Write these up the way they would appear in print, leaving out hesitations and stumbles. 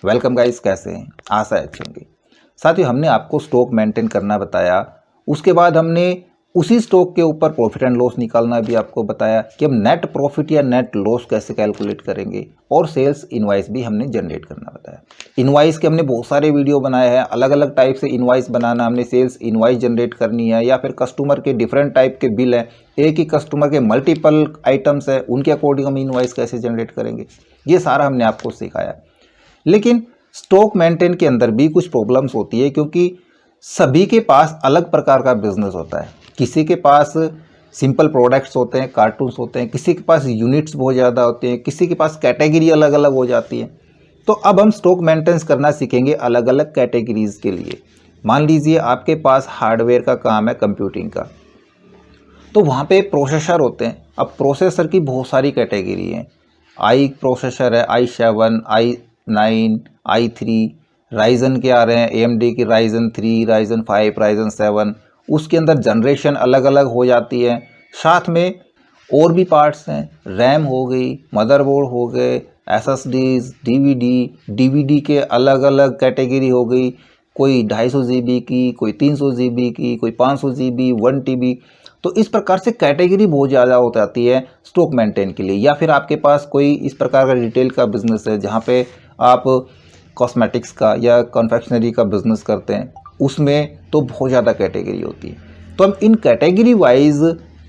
Welcome guys, कैसे हैं? आशा है अच्छे होंगे। साथियों, हमने आपको स्टॉक मेंटेन करना बताया। उसके बाद हमने उसी स्टॉक के ऊपर प्रॉफिट एंड लॉस निकालना भी आपको बताया कि हम नेट प्रॉफिट या नेट लॉस कैसे कैलकुलेट करेंगे, और सेल्स इनवाइस भी हमने जनरेट करना बताया। इनवाइस के हमने बहुत सारे वीडियो बनाए हैं, अलग अलग टाइप से इनवाइस बनाना, हमने सेल्स इनवाइस जनरेट करनी है या फिर कस्टमर के डिफरेंट टाइप के बिल हैं, एक ही कस्टमर के मल्टीपल आइटम्स हैं, उनके अकॉर्डिंग हम इनवाइस कैसे जनरेट करेंगे, ये सारा हमने आपको सिखाया। लेकिन स्टॉक मेंटेन के अंदर भी कुछ प्रॉब्लम्स होती है, क्योंकि सभी के पास अलग प्रकार का बिजनेस होता है। किसी के पास सिंपल प्रोडक्ट्स होते हैं, कार्टून्स होते हैं, किसी के पास यूनिट्स बहुत ज़्यादा होते हैं, किसी के पास कैटेगरी अलग अलग हो जाती है। तो अब हम स्टॉक मेंटेनेंस करना सीखेंगे अलग अलग कैटेगरीज के लिए। मान लीजिए आपके पास हार्डवेयर का काम है, कंप्यूटिंग का, तो वहाँ पे प्रोसेसर होते हैं। अब प्रोसेसर की बहुत सारी कैटेगरी हैं। आई प्रोसेसर है, i7, i9, i3, राइजन के आ रहे हैं, AMD की राइजन 3, राइजन 5, राइजन 7, उसके अंदर जनरेशन अलग अलग हो जाती है। साथ में और भी पार्ट्स हैं, रैम हो गई, मदरबोर्ड हो गए, SSDs, DVD के अलग अलग कैटेगरी हो गई, कोई 250 GB की, कोई 300 GB की, कोई 500 GB, 1 TB। तो इस प्रकार से कैटेगरी बहुत ज़्यादा हो जाती है स्टॉक मेंटेन के लिए। या फिर आपके पास कोई इस प्रकार का रिटेल का बिजनेस है, जहाँ पे आप कॉस्मेटिक्स का या कन्फेक्शनरी का बिजनेस करते हैं, उसमें तो बहुत ज़्यादा कैटेगरी होती है। तो हम इन कैटेगरी वाइज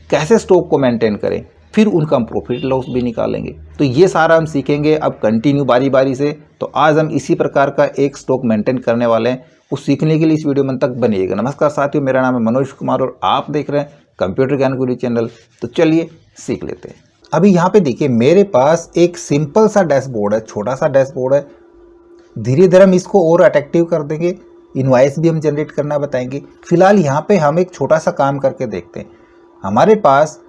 कैसे स्टॉक को मेंटेन करें, फिर उनका हम प्रॉफिट लॉस भी निकालेंगे। तो ये सारा हम सीखेंगे अब कंटिन्यू बारी बारी से। तो आज हम इसी प्रकार का एक स्टॉक मेंटेन करने वाले हैं। उस सीखने के लिए इस वीडियो में तक बनिएगा। नमस्कार साथियों, मेरा नाम है मनोज कुमार और आप देख रहे हैं कंप्यूटर ज्ञान गुरु चैनल। तो चलिए सीख लेते हैं। अभी यहाँ पे देखिए, मेरे पास एक सिंपल सा डैशबोर्ड है, छोटा सा डैशबोर्ड है। धीरे धीरे हम इसको और अट्रैक्टिव कर देंगे, इनवॉइस भी हम जनरेट करना बताएंगे। फिलहाल यहाँ पे हम एक छोटा सा काम करके देखते हैं। हमारे पास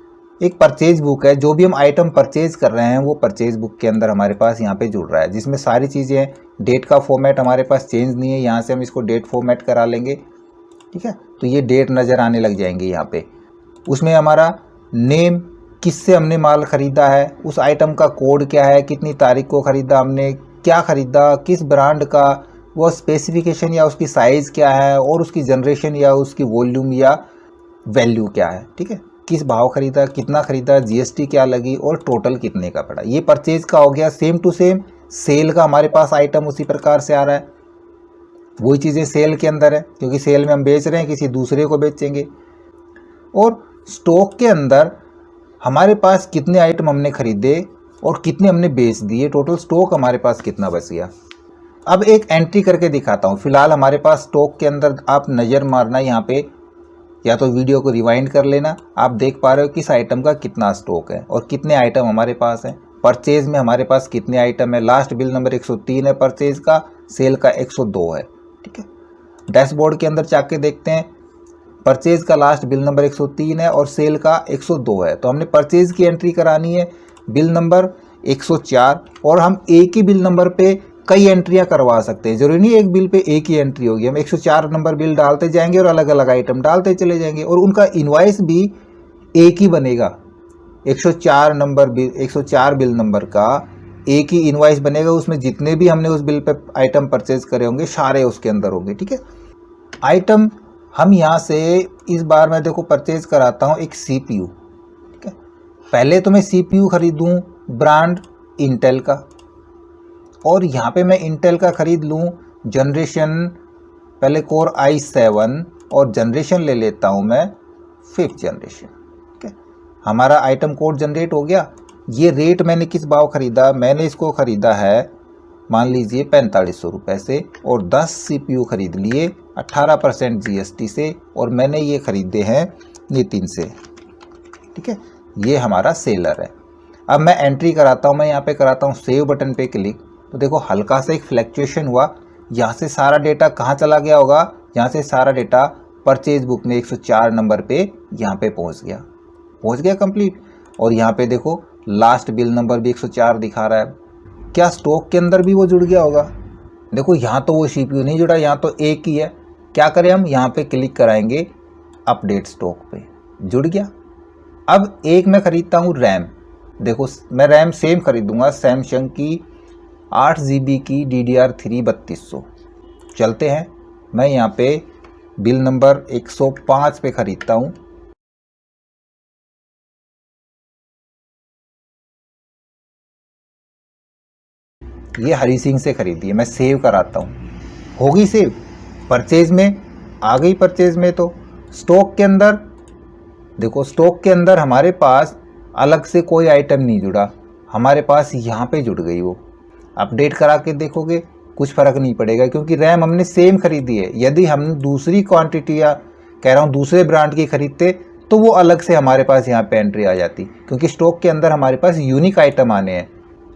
एक परचेज बुक है, जो भी हम आइटम परचेज कर रहे हैं वो परचेज बुक के अंदर हमारे पास यहाँ पे जुड़ रहा है, जिसमें सारी चीज़ें हैं। डेट का फॉर्मेट हमारे पास चेंज नहीं है, यहाँ से हम इसको डेट फॉर्मेट करा लेंगे। ठीक है, तो ये डेट नज़र आने लग जाएंगे यहाँ पे। उसमें हमारा नेम, किससे हमने माल ख़रीदा है, उस आइटम का कोड क्या है, कितनी तारीख को ख़रीदा हमने, क्या ख़रीदा, किस ब्रांड का, वो स्पेसिफिकेशन या उसकी साइज़ क्या है, और उसकी जनरेशन या उसकी वॉल्यूम या वैल्यू क्या है। ठीक है, किस भाव ख़रीदा, कितना ख़रीदा, GST क्या लगी, और टोटल कितने का पड़ा। ये परचेज का हो गया। सेम टू सेम सेल का हमारे पास आइटम उसी प्रकार से आ रहा है। वही चीज़ें सेल के अंदर है, क्योंकि सेल में हम बेच रहे हैं, किसी दूसरे को बेचेंगे। और स्टॉक के अंदर हमारे पास कितने आइटम हमने खरीदे और कितने हमने बेच दिए, टोटल स्टॉक हमारे पास कितना बच गया। अब एक एंट्री करके दिखाता हूँ। फिलहाल हमारे पास स्टॉक के अंदर आप नज़र मारना यहाँ पे, या तो वीडियो को रिवाइंड कर लेना। आप देख पा रहे हो किस आइटम का कितना स्टॉक है और कितने आइटम हमारे पास है। परचेज में हमारे पास कितने आइटम है। लास्ट बिल नंबर 103 है परचेज का, सेल का 102 है। ठीक है, डैशबोर्ड के अंदर जाके देखते हैं। परचेज का लास्ट बिल नंबर 103 है और सेल का 102 है। तो हमने परचेज की एंट्री करानी है, बिल नंबर 104, और हम एक ही बिल नंबर पे कई एंट्रियां करवा सकते हैं। जरूरी नहीं एक बिल पे एक ही एंट्री होगी। हम 104 नंबर बिल डालते जाएंगे और अलग अलग आइटम डालते चले जाएंगे, और उनका इनवॉइस भी एक ही बनेगा। 104 बिल नंबर का एक ही इनवॉइस बनेगा। उसमें जितने भी हमने उस बिल पे आइटम परचेज करे होंगे सारे उसके अंदर होंगे। ठीक है, आइटम हम यहाँ से इस बार मैं देखो परचेज कराता हूँ एक CPU। ठीक है, पहले तो मैं CPU खरीदूँ ब्रांड इंटेल का, और यहाँ पे मैं इंटेल का ख़रीद लूँ जनरेशन, पहले कोर i7, और जनरेशन ले लेता हूँ मैं 5th जनरेशन। ठीक है, हमारा आइटम कोड जनरेट हो गया। ये रेट मैंने किस भाव ख़रीदा, मैंने इसको ख़रीदा है मान लीजिए 4500 रुपये से, और 10 CPU ख़रीद लिए 18% GST से, और मैंने ये ख़रीदे हैं नितिन से। ठीक है, ये हमारा सेलर है। अब मैं एंट्री कराता हूँ, मैं यहाँ पे कराता हूँ सेव बटन पे क्लिक। तो देखो हल्का सा एक फ्लैक्चुएशन हुआ। यहाँ से सारा डेटा कहाँ चला गया होगा, यहाँ से सारा डेटा परचेज बुक में 104 नंबर पे यहाँ पे पहुँच गया कंप्लीट। और यहाँ पे देखो लास्ट बिल नंबर भी 104 दिखा रहा है। क्या स्टॉक के अंदर भी वो जुड़ गया होगा? देखो यहाँ तो वो CPU नहीं जुड़ा, यहाँ तो एक ही है। क्या करें हम, यहाँ पे क्लिक कराएंगे अपडेट स्टॉक पे, जुड़ गया। अब एक मैं खरीदता हूँ रैम। देखो मैं रैम सेम खरीदूंगा, सैमसंग की 8 GB की DDR3 3200। चलते हैं, मैं यहाँ पे बिल नंबर 105 पे ख़रीदता हूँ। ये हरी सिंह से खरीदी है, मैं सेव कराता हूँ। होगी सेव, परचेज में आ गई। परचेज में तो स्टॉक के अंदर देखो, स्टॉक के अंदर हमारे पास अलग से कोई आइटम नहीं जुड़ा, हमारे पास यहाँ पे जुड़ गई वो। अपडेट करा के देखोगे कुछ फ़र्क नहीं पड़ेगा, क्योंकि रैम हमने सेम खरीदी है। यदि हम दूसरी क्वांटिटी या कह रहा हूँ दूसरे ब्रांड की खरीदते तो वो अलग से हमारे पास यहाँ पे एंट्री आ जाती, क्योंकि स्टॉक के अंदर हमारे पास यूनिक आइटम आने हैं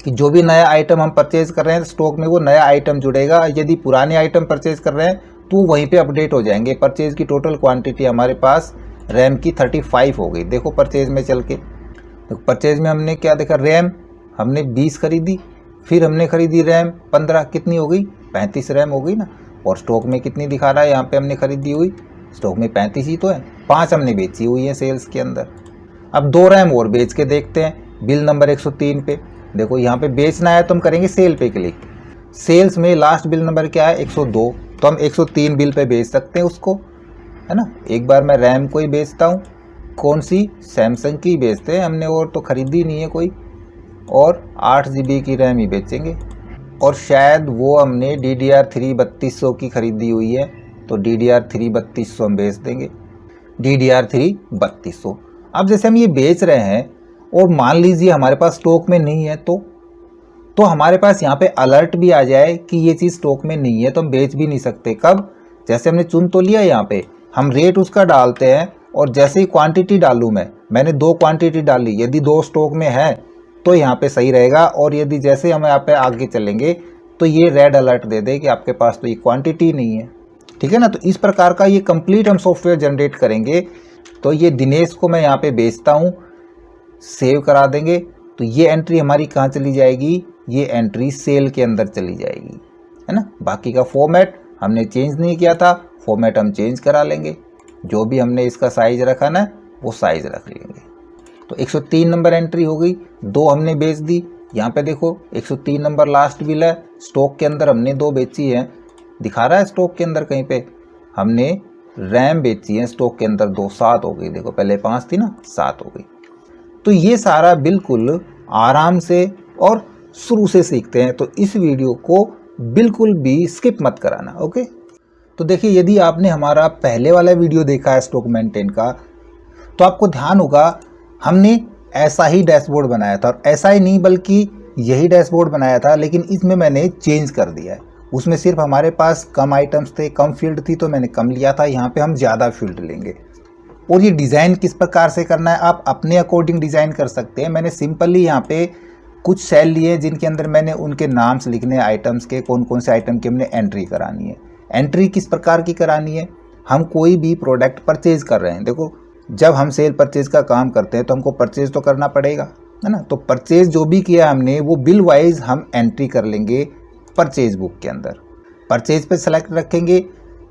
कि जो भी नया आइटम हम परचेज़ कर रहे हैं स्टॉक में वो नया आइटम जुड़ेगा। यदि पुराने आइटम परचेज़ कर रहे हैं तो वहीं पे अपडेट हो जाएंगे। परचेज़ की टोटल क्वांटिटी हमारे पास रैम की 35 हो गई। देखो परचेज़ में चल के, तो परचेज़ में हमने क्या देखा, रैम हमने 20 खरीदी, फिर हमने खरीदी रैम 15, कितनी हो गई, 35 रैम हो गई ना। और स्टॉक में कितनी दिखा रहा है यहाँ पे हमने खरीदी हुई, स्टॉक में 35 ही तो है, 5 हमने बेची हुई है सेल्स के अंदर। अब 2 रैम और बेच के देखते हैं बिल नंबर 103 पे। देखो यहाँ पे बेचना है तो हम करेंगे सेल पे क्लिक। सेल्स में लास्ट बिल नंबर क्या है, 102, तो हम 103 बिल पे बेच सकते हैं उसको, है ना। एक बार मैं रैम को ही बेचता हूँ, कौन सी, सैमसंग की बेचते हैं हमने, और तो ख़रीदी नहीं है कोई, और 8 GB की रैम ही बेचेंगे। और शायद वो हमने DDR3 3200 की ख़रीदी हुई है, तो DDR3 3200 हम बेच देंगे, DDR3 3200। अब जैसे हम ये बेच रहे हैं और मान लीजिए हमारे पास स्टॉक में नहीं है, तो हमारे पास यहाँ पे अलर्ट भी आ जाए कि ये चीज़ स्टॉक में नहीं है, तो हम बेच भी नहीं सकते। कब, जैसे हमने चुन तो लिया, यहाँ पे हम रेट उसका डालते हैं, और जैसे ही क्वांटिटी डालूँ मैंने 2 क्वांटिटी डाली, यदि 2 स्टॉक में है तो यहाँ पे सही रहेगा। और यदि जैसे हम यहाँ पे आगे चलेंगे तो ये रेड अलर्ट दे दे कि आपके पास तो ये क्वांटिटी नहीं है, ठीक है ना। तो इस प्रकार का ये कंप्लीट हम सॉफ्टवेयर जनरेट करेंगे। तो ये दिनेश को मैं यहाँ पे बेचता हूँ, सेव करा देंगे, तो ये एंट्री हमारी कहाँ चली जाएगी, ये एंट्री सेल के अंदर चली जाएगी, है ना। बाकी का फॉर्मेट हमने चेंज नहीं किया था, फॉर्मेट हम चेंज करा लेंगे, जो भी हमने इसका साइज़ रखा ना वो साइज़ रख लेंगे। तो 103 नंबर एंट्री हो गई, 2 हमने बेच दी। यहाँ पे देखो 103 नंबर लास्ट बिल है, स्टॉक के अंदर हमने 2 बेची है, दिखा रहा है स्टॉक के अंदर कहीं पे, हमने रैम बेची है स्टॉक के अंदर 2, 7 हो गई। देखो पहले 5 थी ना, 7 हो गई। तो ये सारा बिल्कुल आराम से और शुरू से सीखते हैं, तो इस वीडियो को बिल्कुल भी स्किप मत कराना, ओके। तो देखिए, यदि आपने हमारा पहले वाला वीडियो देखा है स्टॉक मेंटेन का, तो आपको ध्यान होगा हमने ऐसा ही डैशबोर्ड बनाया था, और ऐसा ही नहीं बल्कि यही डैशबोर्ड बनाया था, लेकिन इसमें मैंने चेंज कर दिया है। उसमें सिर्फ हमारे पास कम आइटम्स थे, कम फील्ड थी, तो मैंने कम लिया था। यहाँ पे हम ज़्यादा फील्ड लेंगे। और ये डिज़ाइन किस प्रकार से करना है, आप अपने अकॉर्डिंग डिज़ाइन कर सकते हैं। मैंने सिंपली यहाँ पे कुछ सेल लिए जिनके अंदर मैंने उनके नाम्स लिखने हैं आइटम्स के, कौन कौन से आइटम की हमने एंट्री करानी है। एंट्री किस प्रकार की करानी है, हम कोई भी प्रोडक्ट परचेज कर रहे हैं, देखो जब हम सेल परचेज का काम करते हैं तो हमको परचेज तो करना पड़ेगा, है ना। तो परचेज जो भी किया हमने वो बिल वाइज हम एंट्री कर लेंगे परचेज बुक के अंदर। परचेज पे सेलेक्ट रखेंगे,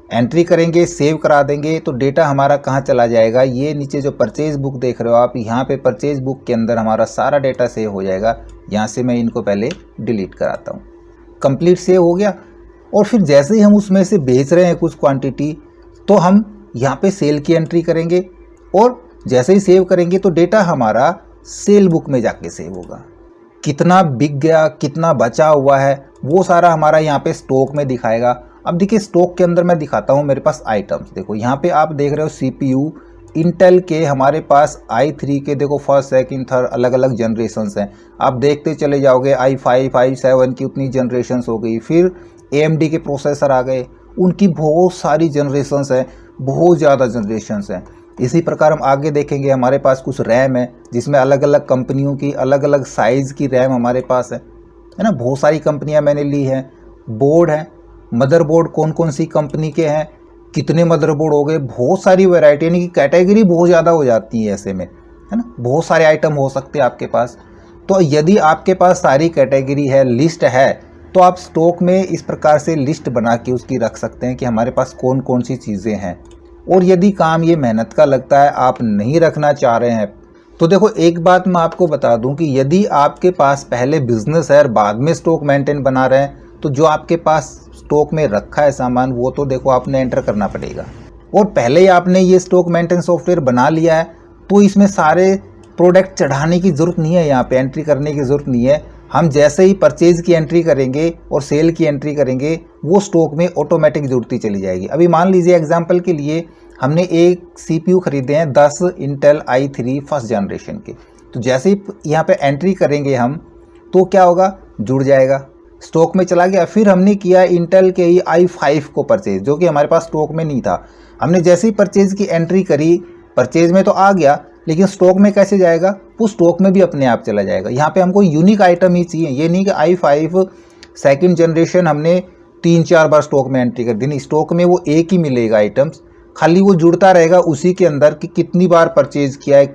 एंट्री करेंगे, सेव करा देंगे, तो डेटा हमारा कहाँ चला जाएगा, ये नीचे जो परचेज बुक देख रहे हो आप, यहाँ पे परचेज बुक के अंदर हमारा सारा डेटा सेव हो जाएगा। यहाँ से मैं इनको पहले डिलीट कराता हूँ। कंप्लीट सेव हो गया। और फिर जैसे ही हम उसमें से बेच रहे हैं कुछ क्वांटिटी, तो हम यहाँ पे सेल की एंट्री करेंगे, और जैसे ही सेव करेंगे तो डेटा हमारा सेल बुक में जाके सेव होगा। कितना बिक गया, कितना बचा हुआ है, वो सारा हमारा यहाँ पे स्टॉक में दिखाएगा। अब देखिए स्टॉक के अंदर मैं दिखाता हूँ मेरे पास आइटम्स। देखो यहाँ पे आप देख रहे हो CPU इंटेल के हमारे पास i3 के, देखो फर्स्ट सेकंड थर्ड अलग अलग जनरेशन्स हैं। आप देखते चले जाओगे i5 i7 की उतनी जनरेशन्स हो गई। फिर AMD के प्रोसेसर आ गए, उनकी बहुत सारी जनरेशन्स हैं, बहुत ज़्यादा जनरेशन्स हैं। इसी प्रकार हम आगे देखेंगे, हमारे पास कुछ रैम है जिसमें अलग अलग कंपनियों की अलग अलग साइज़ की रैम हमारे पास है ना। बहुत सारी कंपनियां मैंने ली हैं। बोर्ड है, मदरबोर्ड कौन कौन सी कंपनी के हैं, कितने मदरबोर्ड हो गए, बहुत सारी वैरायटी, यानी कि कैटेगरी बहुत ज़्यादा हो जाती है ऐसे में, है ना। बहुत सारे आइटम हो सकते हैं आपके पास। तो यदि आपके पास सारी कैटेगरी है, लिस्ट है, तो आप स्टॉक में इस प्रकार से लिस्ट बना के उसकी रख सकते हैं कि हमारे पास कौन कौन सी चीज़ें हैं। और यदि काम ये मेहनत का लगता है, आप नहीं रखना चाह रहे हैं, तो देखो एक बात मैं आपको बता दूं कि यदि आपके पास पहले बिजनेस है और बाद में स्टॉक मेंटेन बना रहे हैं, तो जो आपके पास स्टॉक में रखा है सामान वो तो देखो आपने एंटर करना पड़ेगा। और पहले ही आपने ये स्टॉक मेंटेन सॉफ्टवेयर बना लिया है तो इसमें सारे प्रोडक्ट चढ़ाने की ज़रूरत नहीं है, यहाँ पे एंट्री करने की ज़रूरत नहीं है। हम जैसे ही परचेज की एंट्री करेंगे और सेल की एंट्री करेंगे वो स्टॉक में ऑटोमेटिक जुड़ती चली जाएगी। अभी मान लीजिए एग्जांपल के लिए हमने एक CPU खरीदे हैं 10 इंटेल i3 फर्स्ट जनरेशन के, तो जैसे ही यहाँ पे एंट्री करेंगे हम तो क्या होगा, जुड़ जाएगा, स्टॉक में चला गया। फिर हमने किया इंटेल के ही i5 को परचेज, जो कि हमारे पास स्टॉक में नहीं था। हमने जैसे ही परचेज की एंट्री करी, परचेज में तो आ गया लेकिन स्टॉक में कैसे जाएगा, वो स्टॉक में भी अपने आप चला जाएगा। यहाँ पे हमको यूनिक आइटम ही चाहिए, ये नहीं कि i5 सेकंड जनरेशन हमने 3-4 बार स्टॉक में एंट्री कर दी, नहीं, स्टॉक में वो एक ही मिलेगा आइटम्स, खाली वो जुड़ता रहेगा उसी के अंदर कि कितनी बार परचेज किया है,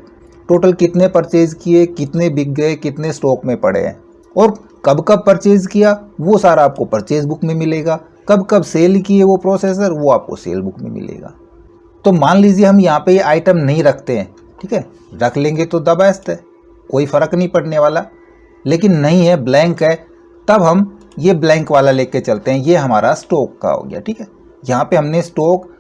टोटल कितने परचेज किए, कितने बिक गए, कितने स्टॉक में पड़े हैं और कब कब परचेज किया वो सारा आपको परचेज बुक में मिलेगा, कब कब सेल किए वो प्रोसेसर वो आपको सेल बुक में मिलेगा। तो मान लीजिए हम यहाँ पे ये आइटम नहीं रखते हैं, ठीक है, रख लेंगे तो द बेस्ट है, कोई फ़र्क नहीं पड़ने वाला, लेकिन नहीं है, ब्लैंक है, तब हम ये ब्लैंक वाला लेके चलते हैं, ये हमारा स्टॉक का हो गया। ठीक है, यहाँ पे हमने स्टॉक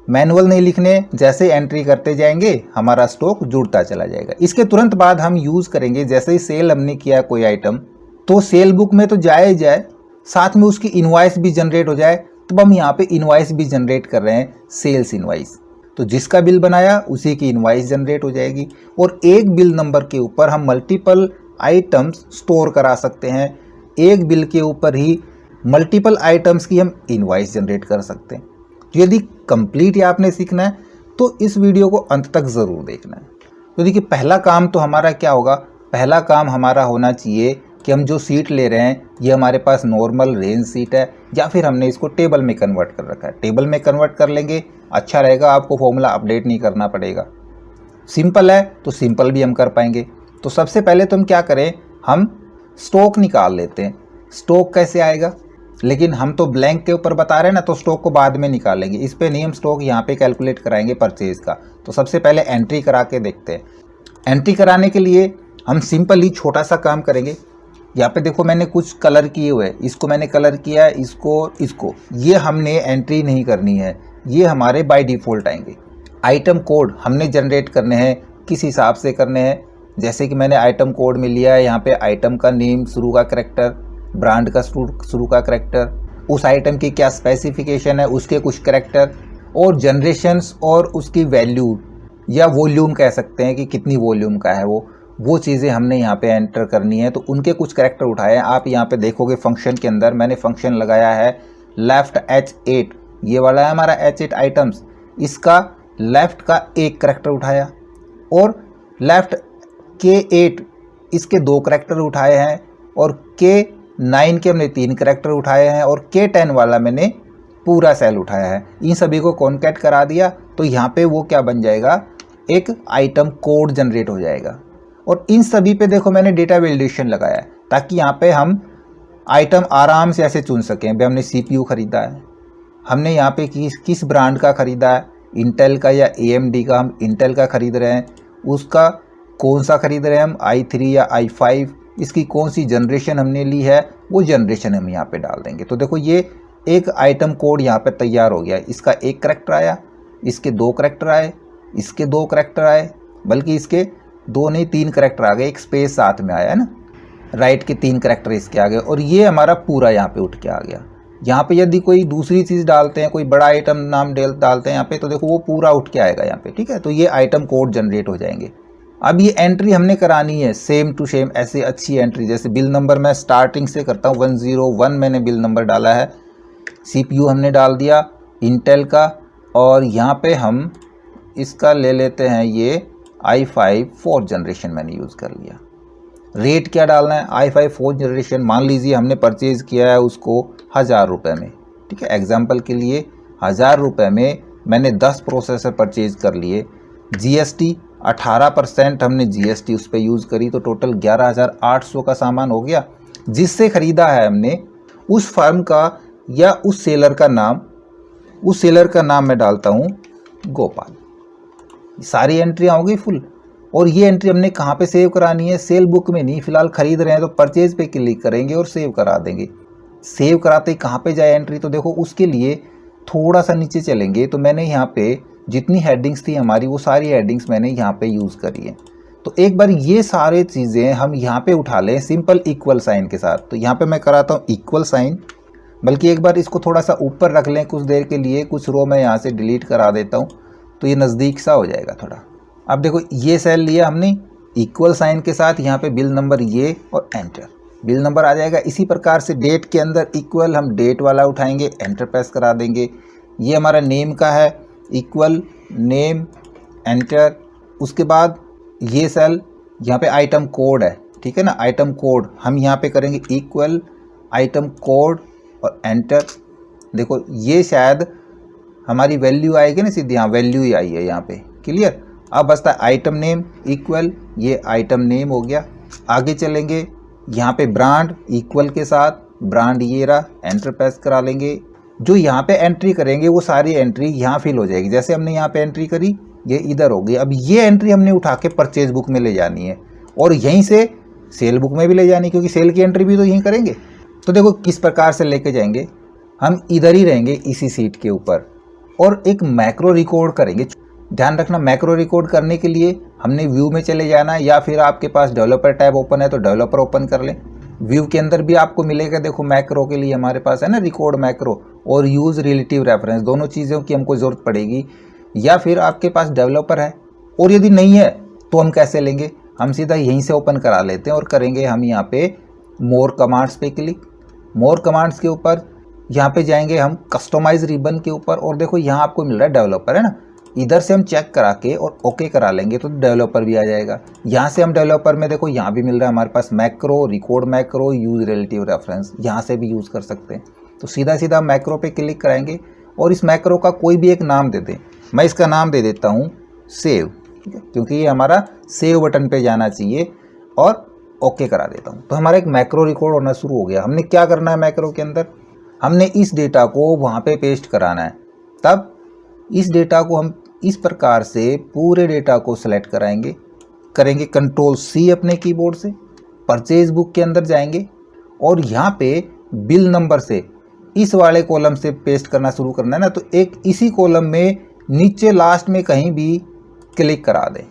मैनुअल नहीं लिखने, जैसे एंट्री करते जाएंगे हमारा स्टॉक जुड़ता चला जाएगा। इसके तुरंत बाद हम यूज़ करेंगे, जैसे ही सेल हमने किया कोई आइटम तो सेल बुक में तो जाए जाए, साथ में उसकी इनवॉइस भी जनरेट हो जाए। तो हम यहाँ पे इनवॉइस भी जनरेट कर रहे हैं, सेल्स इनवॉइस, तो जिसका बिल बनाया उसी की इनवॉइस जनरेट हो जाएगी। और एक बिल नंबर के ऊपर हम मल्टीपल आइटम्स स्टोर करा सकते हैं, एक बिल के ऊपर ही मल्टीपल आइटम्स की हम इनवॉइस जनरेट कर सकते हैं। तो यदि कंप्लीट ये आपने सीखना है तो इस वीडियो को अंत तक ज़रूर देखना है। तो देखिए पहला काम तो हमारा क्या होगा, पहला काम हमारा होना चाहिए कि हम जो सीट ले रहे हैं ये हमारे पास नॉर्मल रेंज सीट है या फिर हमने इसको टेबल में कन्वर्ट कर रखा है। टेबल में कन्वर्ट कर लेंगे, अच्छा रहेगा, आपको फॉर्मूला अपडेट नहीं करना पड़ेगा। सिंपल है तो सिंपल भी हम कर पाएंगे। तो सबसे पहले तो हम क्या करें, हम स्टॉक निकाल लेते हैं। स्टॉक कैसे आएगा, लेकिन हम तो ब्लैंक के ऊपर बता रहे हैं ना, तो स्टॉक को बाद में निकालेंगे, इस पे नहीं, हम स्टॉक यहाँ पे कैलकुलेट कराएंगे परचेज का। तो सबसे पहले एंट्री करा के देखते हैं। एंट्री कराने के लिए हम सिंपल ही छोटा सा काम करेंगे। यहाँ पे देखो मैंने कुछ कलर किए हुए हैं, इसको मैंने कलर किया है, इसको ये हमने एंट्री नहीं करनी है, ये हमारे बाय डिफ़ॉल्ट आएंगे। आइटम कोड हमने जनरेट करने हैं, किस हिसाब से करने हैं, जैसे कि मैंने आइटम कोड में लिया है, यहाँ पे आइटम का नेम, शुरू का करैक्टर, ब्रांड का शुरू का करैक्टर, उस आइटम की क्या स्पेसिफिकेशन है उसके कुछ करैक्टर, और जनरेशन्स और उसकी वैल्यू या वॉल्यूम कह सकते हैं कि कितनी वॉल्यूम का है वो चीज़ें हमने यहाँ पे एंटर करनी है। तो उनके कुछ करैक्टर उठाए हैं। आप यहाँ पे देखोगे फंक्शन के अंदर मैंने फंक्शन लगाया है लेफ़्ट H8, ये वाला है हमारा H8 आइटम्स, इसका लेफ़्ट का एक करैक्टर उठाया और लेफ़्ट K8 इसके 2 करैक्टर उठाए हैं और K9 के हमने 3 करैक्टर उठाए हैं और K10 वाला मैंने पूरा सेल उठाया है। इन सभी को कॉन्कैट करा दिया तो यहाँ पे वो क्या बन जाएगा, एक आइटम कोड जनरेट हो जाएगा। और इन सभी पे देखो मैंने डेटा वैलिडेशन लगाया है ताकि यहाँ पे हम आइटम आराम से ऐसे चुन सकें। भाई हमने CPU ख़रीदा है, हमने यहाँ पे किस ब्रांड का ख़रीदा है, इंटेल का या AMD का, हम इंटेल का ख़रीद रहे हैं, उसका कौन सा ख़रीद रहे हैं हम, i3 या i5, इसकी कौन सी जनरेशन हमने ली है वो जनरेशन हम यहाँ पे डाल देंगे। तो देखो ये एक आइटम कोड यहाँ पे तैयार हो गया। इसका एक करैक्टर आया, इसके 2 करैक्टर आए, इसके 2 करैक्टर आए, बल्कि इसके 2 नहीं 3 करैक्टर आ गए, एक स्पेस साथ में आया है ना, राइट के 3 करैक्टर इसके आ गए और ये हमारा पूरा यहाँ पे उठ के आ गया। यहाँ पे यदि कोई दूसरी चीज़ डालते हैं, कोई बड़ा आइटम नाम डालते हैं यहाँ पे, तो देखो वो पूरा उठ के आएगा यहाँ पे। ठीक है, तो ये आइटम कोड जनरेट हो जाएंगे। अब ये एंट्री हमने करानी है सेम टू सेम, ऐसे अच्छी एंट्री, जैसे बिल नंबर मैं स्टार्टिंग से करता हूँ, 101 मैंने बिल नंबर डाला है, CPU हमने डाल दिया इंटेल का, और यहाँ पे हम इसका ले लेते हैं ये i5 4th जनरेशन मैंने यूज़ कर लिया। रेट क्या डालना है, i5 4th जनरेशन मान लीजिए हमने परचेज़ किया है उसको 1000 रुपये में। ठीक है, एग्जांपल के लिए 1000 रुपये में मैंने 10 प्रोसेसर परचेज़ कर लिए, GST 18% हमने GST उस पर यूज़ करी, तो टोटल 11,800 का सामान हो गया। जिससे ख़रीदा है हमने उस फर्म का या उस सेलर का नाम मैं डालता हूँ गोपाल। सारी एंट्रियाँ हो गई फुल। और ये एंट्री हमने कहाँ पे सेव करानी है, सेल बुक में नहीं, फिलहाल खरीद रहे हैं तो परचेज पे क्लिक करेंगे और सेव करा देंगे। सेव कराते ही कहाँ पे जाए एंट्री, तो देखो उसके लिए थोड़ा सा नीचे चलेंगे तो मैंने यहाँ पे जितनी हेडिंग्स थी हमारी वो सारी हेडिंग्स मैंने यहाँ पे यूज़ करी है। तो एक बार ये सारे चीज़ें हम यहाँ पे उठा लें सिंपल इक्वल साइन के साथ। तो यहाँ पे मैं कराता हूँ इक्वल साइन, बल्कि एक बार इसको थोड़ा सा ऊपर रख लें कुछ देर के लिए, कुछ रो मैं यहाँ से डिलीट करा देता हूँ तो ये नज़दीक सा हो जाएगा थोड़ा। अब देखो ये सेल लिया हमने इक्वल साइन के साथ, यहाँ पे बिल नंबर ये और एंटर, बिल नंबर आ जाएगा। इसी प्रकार से डेट के अंदर इक्वल हम डेट वाला उठाएंगे, एंटर प्रेस करा देंगे। ये हमारा नेम का है, इक्वल नेम, एंटर। उसके बाद ये सेल यहाँ पे आइटम कोड है, ठीक है ना, आइटम कोड हम यहाँ पे करेंगे इक्वल आइटम कोड और एंटर। देखो ये शायद हमारी वैल्यू आएगी ना सीधी, यहाँ वैल्यू ही आई है यहाँ पे, क्लियर। अब बसता है आइटम नेम इक्वल, ये आइटम नेम हो गया। आगे चलेंगे, यहाँ पे ब्रांड इक्वल के साथ ब्रांड ये रहा, एंटर प्रेस करा लेंगे। जो यहाँ पे एंट्री करेंगे वो सारी एंट्री यहाँ फिल हो जाएगी। जैसे हमने यहाँ पे एंट्री करी ये इधर हो गई। अब ये एंट्री हमने उठा के परचेज बुक में ले जानी है और यहीं से सेल बुक में भी ले जानी है, क्योंकि सेल की एंट्री भी तो यहीं करेंगे। तो देखो किस प्रकार से लेके जाएंगे, हम इधर ही रहेंगे इसी सीट के ऊपर और एक मैक्रो रिकॉर्ड करेंगे। ध्यान रखना मैक्रो रिकॉर्ड करने के लिए हमने व्यू में चले जाना है, या फिर आपके पास डेवलपर टैब ओपन है तो डेवलपर ओपन कर लें। व्यू के अंदर भी आपको मिलेगा, देखो मैक्रो के लिए हमारे पास है ना रिकॉर्ड मैक्रो और यूज़ रिलेटिव रेफरेंस, दोनों चीज़ों की हमको ज़रूरत पड़ेगी। या फिर आपके पास डेवलपर है और यदि नहीं है तो हम कैसे लेंगे, हम सीधा यहीं से ओपन करा लेते हैं और करेंगे हम यहाँ पे मोर कमांड्स पे क्लिक। मोर कमांड्स के ऊपर यहाँ पे जाएंगे हम कस्टमाइज रिबन के ऊपर और देखो यहाँ आपको मिल रहा है डेवलपर, है ना। इधर से हम चेक करा के और ओके करा लेंगे तो डेवलपर भी आ जाएगा। यहाँ से हम डेवलपर में देखो यहाँ भी मिल रहा है हमारे पास macro, record macro, use relative reference, यहाँ से भी यूज़ कर सकते हैं। तो सीधा सीधा मैक्रो पे क्लिक कराएंगे और इस मैक्रो का कोई भी एक नाम दे दें। मैं इसका नाम दे देता हूँ सेव, ठीक है, क्योंकि ये हमारा सेव बटन पे जाना चाहिए और ओके करा देता हूँ। तो हमारा एक मैक्रो रिकॉर्ड होना शुरू हो गया। हमने क्या करना है मैक्रो के अंदर, हमने इस डेटा को वहाँ पे पेस्ट कराना है। तब इस डेटा को हम इस प्रकार से पूरे डेटा को सेलेक्ट कराएंगे, करेंगे कंट्रोल सी अपने कीबोर्ड से, परचेज बुक के अंदर जाएंगे और यहाँ पे बिल नंबर से इस वाले कॉलम से पेस्ट करना शुरू करना है ना, तो एक इसी कॉलम में नीचे लास्ट में कहीं भी क्लिक करा दें,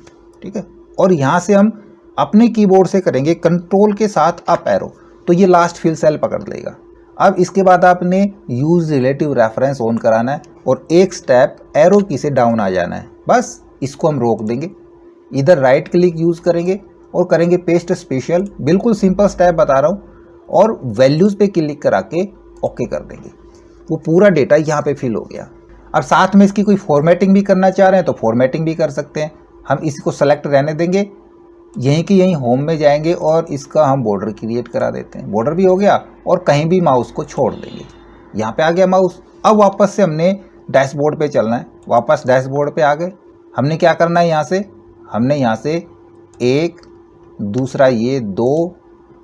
ठीक है। और यहाँ से हम अपने कीबोर्ड से करेंगे कंट्रोल के साथ अप एरो, तो ये लास्ट फिल सेल पकड़ लेगा। अब इसके बाद आपने यूज रिलेटिव रेफरेंस ऑन कराना है और एक स्टेप एरो की से डाउन आ जाना है, बस इसको हम रोक देंगे। इधर राइट क्लिक यूज़ करेंगे और करेंगे पेस्ट स्पेशल, बिल्कुल सिंपल स्टेप बता रहा हूँ, और वैल्यूज़ पे क्लिक करा के ओके कर देंगे। वो पूरा डेटा यहाँ पे फिल हो गया। अब साथ में इसकी कोई फॉर्मेटिंग भी करना चाह रहे हैं तो फॉर्मेटिंग भी कर सकते हैं। हम इसी को सेलेक्ट रहने देंगे, यहीं की यहीं होम में जाएंगे और इसका हम बॉर्डर क्रिएट करा देते हैं। बॉर्डर भी हो गया और कहीं भी माउस को छोड़ देंगे। यहाँ पे आ गया माउस। अब वापस से हमने डैशबोर्ड पे चलना है। वापस डैशबोर्ड पे आ गए। हमने क्या करना है, यहाँ से हमने यहाँ से एक, दूसरा ये 2,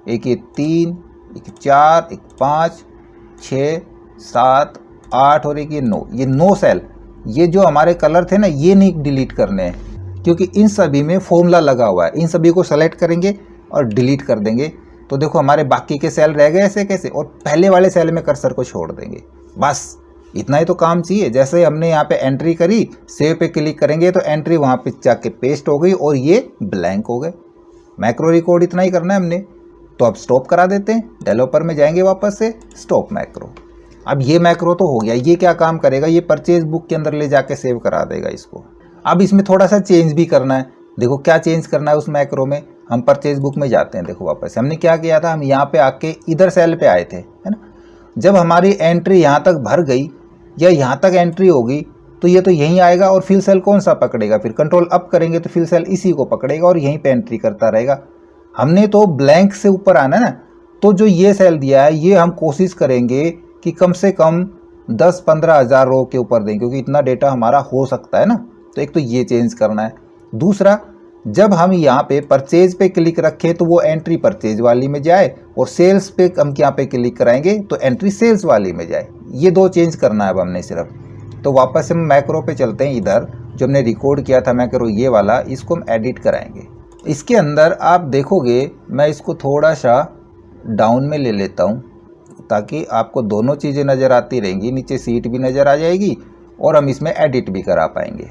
एक ये 3, एक 4, एक 5, 6, 7, 8 और एक ये 9, ये 9 सेल, ये जो हमारे कलर थे ना ये नहीं डिलीट करने हैं, क्योंकि इन सभी में फॉर्मूला लगा हुआ है। इन सभी को सेलेक्ट करेंगे और डिलीट कर देंगे। तो देखो हमारे बाकी के सेल रह गए ऐसे कैसे, और पहले वाले सेल में कर्सर को छोड़ देंगे। बस इतना ही तो काम चाहिए। जैसे हमने यहाँ पे एंट्री करी, सेव पे क्लिक करेंगे तो एंट्री वहाँ पे जाके पेस्ट हो गई और ये ब्लैंक हो गए। मैक्रो रिकॉर्ड इतना ही करना है हमने। तो अब स्टॉप करा देते हैं, डेवलपर में जाएंगे वापस से, स्टॉप मैक्रो। अब ये मैक्रो तो हो गया। ये क्या काम करेगा, ये परचेज बुक के अंदर ले जाके सेव करा देगा इसको। अब इसमें थोड़ा सा चेंज भी करना है। देखो क्या चेंज करना है उस मैक्रो में। हम परचेज बुक में जाते हैं। देखो वापस हमने क्या किया था, हम यहाँ पे आके इधर सेल पे आए थे, है ना। जब हमारी एंट्री यहाँ तक भर गई या यहाँ तक एंट्री होगी तो ये तो यहीं आएगा और फिल सेल कौन सा पकड़ेगा, फिर कंट्रोल अप करेंगे तो फिल सेल इसी को पकड़ेगा और यहीं पे एंट्री करता रहेगा। हमने तो ब्लैंक से ऊपर आना है ना, तो जो ये सेल दिया है ये हम कोशिश करेंगे कि कम से कम 10-15 हज़ार रो के ऊपर दें, क्योंकि इतना डेटा हमारा हो सकता है ना। तो एक तो ये चेंज करना है। दूसरा, जब हम यहाँ पे परचेज पे क्लिक रखें तो वो एंट्री परचेज वाली में जाए और सेल्स पे हम यहाँ पे क्लिक कराएंगे तो एंट्री सेल्स वाली में जाए। ये 2 चेंज करना है अब हमने सिर्फ। तो वापस हम मैक्रो पे चलते हैं इधर जो हमने रिकॉर्ड किया था मैक्रो ये वाला, इसको हम एडिट कराएंगे। इसके अंदर आप देखोगे मैं इसको थोड़ा सा डाउन में ले लेता हूँ ताकि आपको दोनों चीज़ें नज़र आती रहेंगी, नीचे सीट भी नज़र आ जाएगी और हम इसमें एडिट भी करा पाएंगे।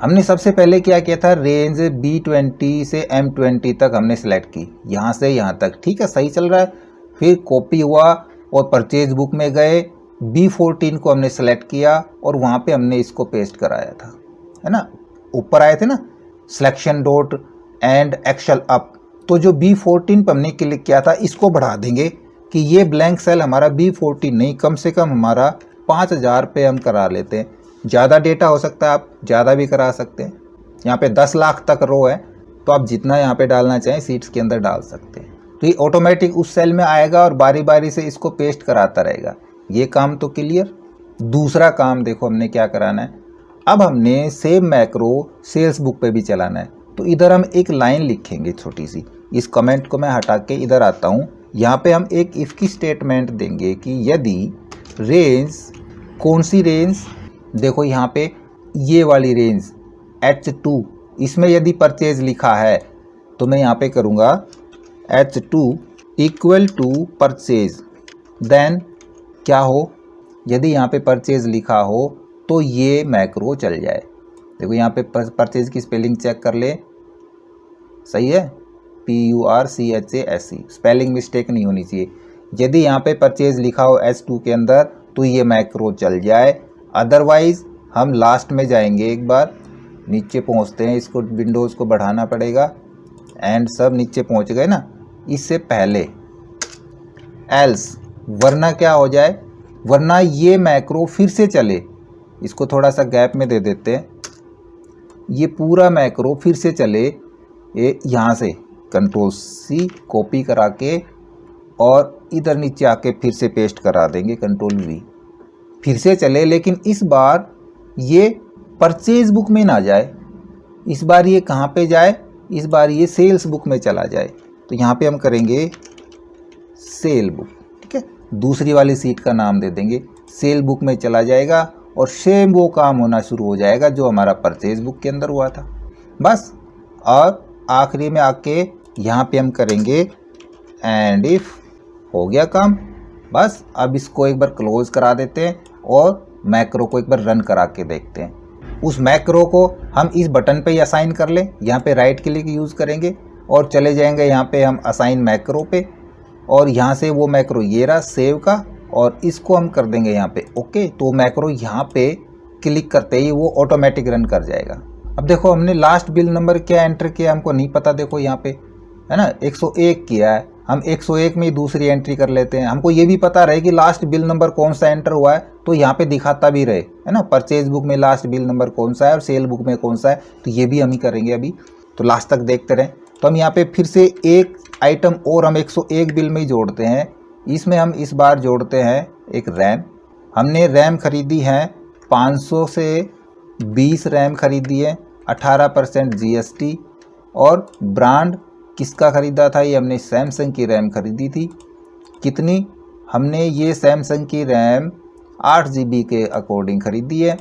हमने सबसे पहले क्या किया था, रेंज B20 से M20 तक हमने सेलेक्ट की, यहाँ से यहाँ तक, ठीक है, सही चल रहा है। फिर कॉपी हुआ और परचेज बुक में गए, B14 को हमने सेलेक्ट किया और वहाँ पे हमने इसको पेस्ट कराया था, है ना, ऊपर आए थे ना selection dot and Excel up. तो जो B14 पर हमने क्लिक किया था इसको बढ़ा देंगे कि ये ब्लैंक सेल हमारा B14 नहीं, कम से कम हमारा 5000 पे हम करा लेते हैं। ज़्यादा डेटा हो सकता है, आप ज़्यादा भी करा सकते हैं। यहाँ पे 10 लाख तक रो है, तो आप जितना यहाँ पे डालना चाहें सीट्स के अंदर डाल सकते हैं। तो ये ऑटोमेटिक उस सेल में आएगा और बारी बारी से इसको पेस्ट कराता रहेगा। ये काम तो क्लियर। दूसरा काम देखो हमने क्या कराना है, अब हमने सेम मैक्रो सेल्स बुक पे भी चलाना है। तो इधर हम एक लाइन लिखेंगे छोटी सी, इस कमेंट को मैं हटा के इधर आता हूँ। यहाँ पे हम एक इफ़ की स्टेटमेंट देंगे कि यदि रेंज, कौन सी रेंज, देखो यहाँ पे ये वाली रेंज H2, इसमें यदि परचेज लिखा है तो मैं यहाँ पे करूँगा H2 equal to purchase, then क्या हो, यदि यहाँ पे परचेज लिखा हो तो ये मैक्रो चल जाए। देखो यहाँ पे परचेज की स्पेलिंग चेक कर ले, सही है, PURCHASE, स्पेलिंग मिस्टेक नहीं होनी चाहिए। यदि यहाँ पे परचेज लिखा हो H2 के अंदर तो ये मैक्रो चल जाए, अदरवाइज हम लास्ट में जाएंगे, एक बार नीचे पहुँचते हैं, इसको विंडोज़ को बढ़ाना पड़ेगा एंड सब नीचे पहुँच गए ना, इससे पहले एल्स, वरना क्या हो जाए, वरना ये मैक्रो फिर से चले, इसको थोड़ा सा गैप में दे देते हैं, ये पूरा मैक्रो फिर से चले, ये यहाँ से Ctrl+C कॉपी करा के और इधर नीचे आके फिर से पेस्ट करा देंगे, Ctrl+V, फिर से चले, लेकिन इस बार ये परचेज बुक में ना जाए, इस बार ये कहाँ पे जाए, इस बार ये सेल्स बुक में चला जाए। तो यहाँ पे हम करेंगे सेल बुक, ठीक है, दूसरी वाली सीट का नाम दे देंगे, सेल बुक में चला जाएगा और सेम वो काम होना शुरू हो जाएगा जो हमारा परचेज बुक के अंदर हुआ था, बस। और आखिरी में आके यहाँ पे हम करेंगे एंड इफ, हो गया काम, बस। अब इसको एक बार क्लोज करा देते हैं और मैक्रो को एक बार रन करा के देखते हैं। उस मैक्रो को हम इस बटन पे ही असाइन कर लें, यहाँ पे राइट क्लिक यूज़ करेंगे और चले जाएंगे यहाँ पे हम असाइन मैक्रो पे, और यहाँ से वो मैक्रो ये रहा सेव का, और इसको हम कर देंगे यहाँ पे ओके। तो मैक्रो यहाँ पे क्लिक करते ही वो ऑटोमेटिक रन कर जाएगा। अब देखो हमने लास्ट बिल नंबर क्या एंटर किया हमको नहीं पता, देखो यहाँ पे है ना 101 किया है, हम 101 में ही दूसरी एंट्री कर लेते हैं। हमको ये भी पता रहे कि लास्ट बिल नंबर कौन सा एंटर हुआ है, तो यहाँ पे दिखाता भी रहे, है ना, परचेज बुक में लास्ट बिल नंबर कौन सा है और सेल बुक में कौन सा है, तो ये भी हम ही करेंगे अभी। तो लास्ट तक देखते रहें। तो हम यहाँ पे फिर से एक आइटम और हम 101 बिल में ही जोड़ते हैं। इसमें हम इस बार जोड़ते हैं एक रैम, हमने रैम खरीदी है 500 से 20 रैम खरीदी है, 18% GST, और ब्रांड किसका ख़रीदा था, ये हमने सैमसंग की रैम खरीदी थी। कितनी, हमने ये सैमसंग की रैम 8 GB के अकॉर्डिंग ख़रीदी है,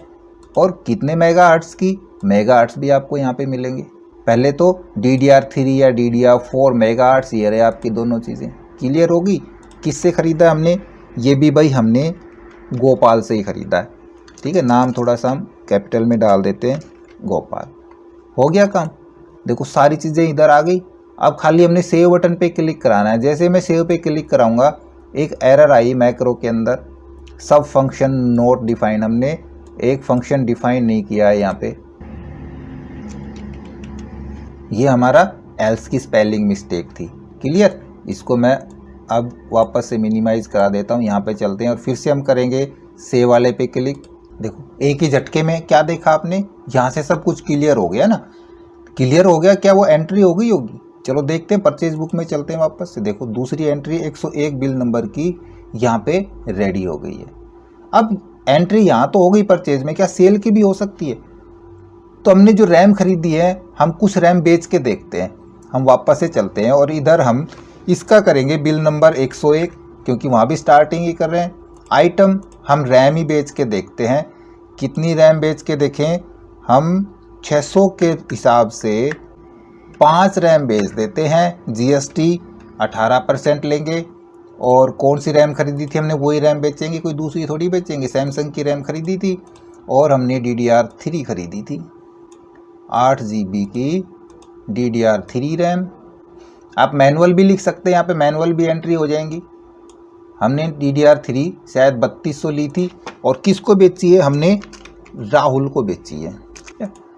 और कितने मेगाहर्ट्ज़ की, मेगाहर्ट्ज़ भी आपको यहाँ पे मिलेंगे। पहले तो DDR3 या DDR4 मेगाहर्ट्ज़, ये रहे आपकी दोनों चीज़ें क्लियर होगी। किससे ख़रीदा हमने, ये भी भाई हमने गोपाल से ही ख़रीदा है, ठीक है, नाम थोड़ा सा हम कैपिटल में डाल देते हैं, गोपाल। हो गया काम, देखो सारी चीज़ें इधर आ गई। अब खाली हमने सेव बटन पे क्लिक कराना है। जैसे मैं सेव पे क्लिक कराऊंगा एक एरर आई मैक्रो के अंदर, सब फंक्शन नोट डिफाइन, हमने एक फंक्शन डिफाइन नहीं किया है यहाँ पे, ये हमारा एल्स की स्पेलिंग मिस्टेक थी, क्लियर। इसको मैं अब वापस से मिनिमाइज़ करा देता हूँ, यहाँ पे चलते हैं और फिर से हम करेंगे सेव वाले पे क्लिक। देखो एक ही झटके में क्या देखा आपने, यहाँ से सब कुछ क्लियर हो गया ना, क्लियर हो गया। क्या वो एंट्री हो गई होगी, चलो देखते हैं, परचेज बुक में चलते हैं वापस से। देखो दूसरी एंट्री 101 बिल नंबर की यहाँ पे रेडी हो गई है। अब एंट्री यहाँ तो हो गई परचेज में, क्या सेल की भी हो सकती है। तो हमने जो रैम खरीदी है, हम कुछ रैम बेच के देखते हैं। हम वापस से चलते हैं और इधर हम इसका करेंगे बिल नंबर 101, क्योंकि वहाँ भी स्टार्टिंग ही कर रहे हैं। आइटम हम रैम ही बेच के देखते हैं, कितनी रैम बेच के देखें, हम 600 के हिसाब से 5 रैम बेच देते हैं, GST 18% लेंगे। और कौन सी रैम खरीदी थी हमने, वही रैम बेचेंगे, कोई दूसरी थोड़ी बेचेंगे। सैमसंग की रैम खरीदी थी और हमने DDR3 खरीदी थी, 8 GB की DDR3 रैम। आप मैनुअल भी लिख सकते हैं, यहाँ पे मैनुअल भी एंट्री हो जाएंगी। हमने DDR3 शायद 3200 ली थी और किसको बेची है, हमने राहुल को बेची है,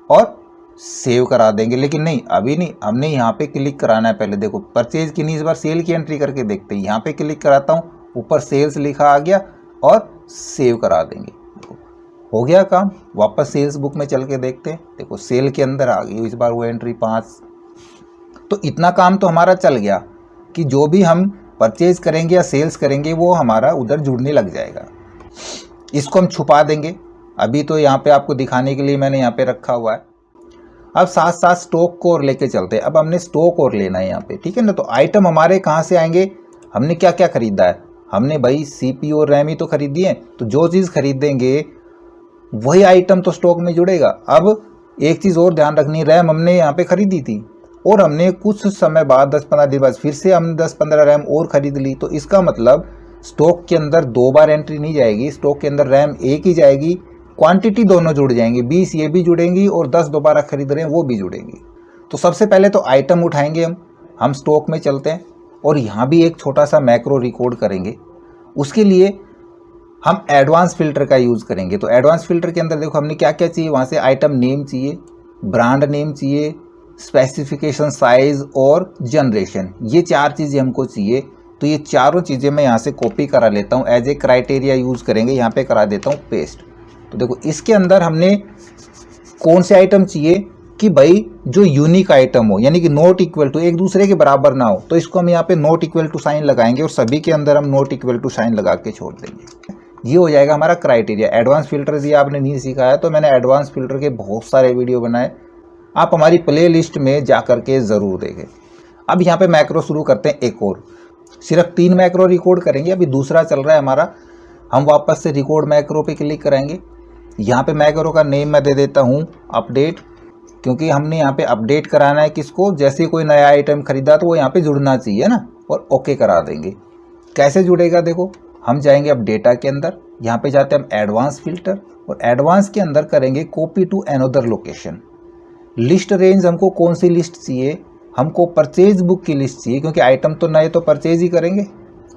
और सेव करा देंगे। लेकिन नहीं, अभी नहीं, हमने यहाँ पे क्लिक कराना है पहले। देखो परचेज की नहीं, इस बार सेल की एंट्री करके देखते हैं। यहाँ पे क्लिक कराता हूँ, ऊपर सेल्स लिखा आ गया और सेव करा देंगे। देखो हो गया काम। वापस सेल्स बुक में चल के देखते हैं, देखो सेल के अंदर आ गई इस बार वो एंट्री 5। तो इतना काम तो हमारा चल गया कि जो भी हम परचेज करेंगे या सेल्स करेंगे वो हमारा उधर जुड़ने लग जाएगा। इसको हम छुपा देंगे, अभी तो यहाँ पे आपको दिखाने के लिए मैंने यहाँ पे रखा हुआ है। अब साथ साथ स्टॉक को और लेके चलते हैं। अब हमने स्टॉक और लेना है यहाँ पे, ठीक है ना। तो आइटम हमारे कहाँ से आएंगे, हमने क्या क्या खरीदा है, हमने भाई CPU और रैम ही तो खरीदी है। तो जो चीज़ खरीदेंगे वही आइटम तो स्टॉक में जुड़ेगा। अब एक चीज़ और ध्यान रखनी, रैम हमने यहाँ पे खरीदी थी और हमने कुछ समय बाद 10-15 दिन बाद फिर से हमने 10-15 रैम और खरीद ली। तो इसका मतलब स्टॉक के अंदर 2 बार एंट्री नहीं जाएगी, स्टॉक के अंदर रैम एक ही जाएगी, क्वांटिटी दोनों जुड़ जाएंगी, 20 ये भी जुड़ेंगी और 10 दोबारा खरीद रहे हैं वो भी जुड़ेंगी। तो सबसे पहले तो आइटम उठाएंगे हम स्टॉक में चलते हैं और यहाँ भी एक छोटा सा मैक्रो रिकॉर्ड करेंगे। उसके लिए हम एडवांस फिल्टर का यूज़ करेंगे। तो एडवांस फिल्टर के अंदर देखो हमने क्या क्या चाहिए, वहाँ से आइटम नेम चाहिए, ब्रांड नेम चाहिए, स्पेसिफिकेशन, साइज़ और जनरेशन, ये 4 चीज़ें हमको चाहिए। तो ये चारों चीज़ें मैं यहाँ से कॉपी करा लेता हूँ, एज ए क्राइटेरिया यूज़ करेंगे, यहाँ पे करा देता हूँ पेस्ट। तो देखो इसके अंदर हमने कौन से आइटम चाहिए कि भाई जो यूनिक आइटम हो, यानी कि नॉट इक्वल टू, एक दूसरे के बराबर ना हो। तो इसको हम यहाँ पे नॉट इक्वल टू साइन लगाएंगे और सभी के अंदर हम नॉट इक्वल टू साइन लगा के छोड़ देंगे। ये हो जाएगा हमारा क्राइटेरिया। एडवांस फिल्टर दिया आपने नहीं सीखा है तो मैंने एडवांस फिल्टर के बहुत सारे वीडियो बनाए, आप हमारी प्ले लिस्ट में जा करके ज़रूर देखें। अब यहाँ पे मैक्रो शुरू करते हैं एक और, सिर्फ 3 मैक्रो रिकॉर्ड करेंगे, अभी दूसरा चल रहा है हमारा। हम वापस से रिकॉर्ड मैक्रो पे क्लिक करेंगे। यहाँ पे मैक्रो का नेम मैं दे देता हूँ अपडेट, क्योंकि हमने यहाँ पे अपडेट कराना है किसको, जैसे कोई नया आइटम खरीदा तो वो यहाँ पे जुड़ना चाहिए ना, और ओके करा देंगे। कैसे जुड़ेगा देखो, हम जाएंगे अब डेटा के अंदर, यहाँ पे जाते हैं हम एडवांस फिल्टर और एडवांस के अंदर करेंगे copy to another location. List range हमको कौन सी लिस्ट चाहिए, हमको परचेज बुक की लिस्ट चाहिए, क्योंकि आइटम तो नए तो परचेज ही करेंगे,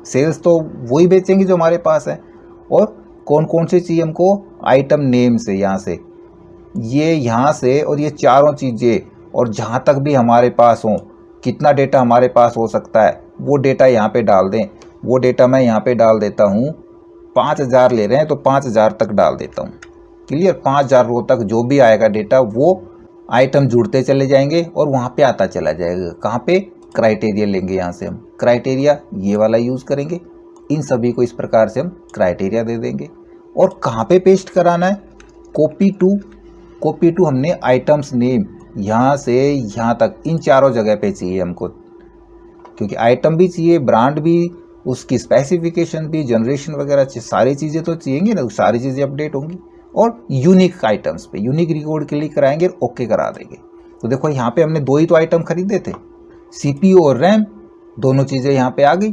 सेल्स तो वही बेचेंगे जो हमारे पास है। और कौन कौन सी चाहिए हमको, आइटम नेम से, यहाँ से, ये यहाँ से, और ये चारों चीज़ें, और जहाँ तक भी हमारे पास हो, कितना डेटा हमारे पास हो सकता है वो डेटा यहाँ पे डाल दें। वो डेटा मैं यहाँ पे डाल देता हूँ, 5000 ले रहे हैं तो 5000 तक डाल देता हूँ। क्लियर, 5000 रो तक जो भी आएगा डेटा वो आइटम जुड़ते चले जाएंगे और वहाँ पे आता चला जाएगा। कहाँ पे, क्राइटेरिया लेंगे, यहाँ से हम क्राइटेरिया ये वाला यूज़ करेंगे। इन सभी को इस प्रकार से हम क्राइटेरिया दे देंगे। और कहाँ पे पेस्ट कराना है, कॉपी टू हमने आइटम्स नेम, यहाँ से यहाँ तक, इन चारों जगह पे चाहिए हमको, क्योंकि आइटम भी चाहिए, ब्रांड भी, उसकी स्पेसिफिकेशन भी, जनरेशन वगैरह सारी चीज़ें तो चाहिए ना, सारी चीज़ें अपडेट होंगी। और यूनिक आइटम्स पे यूनिक रिकॉर्ड क्लिक कराएंगे और ओके करा देंगे। तो देखो यहाँ पे हमने 2 ही तो आइटम खरीदे थे, CPU और रैम, दोनों चीज़ें यहाँ पे आ गई।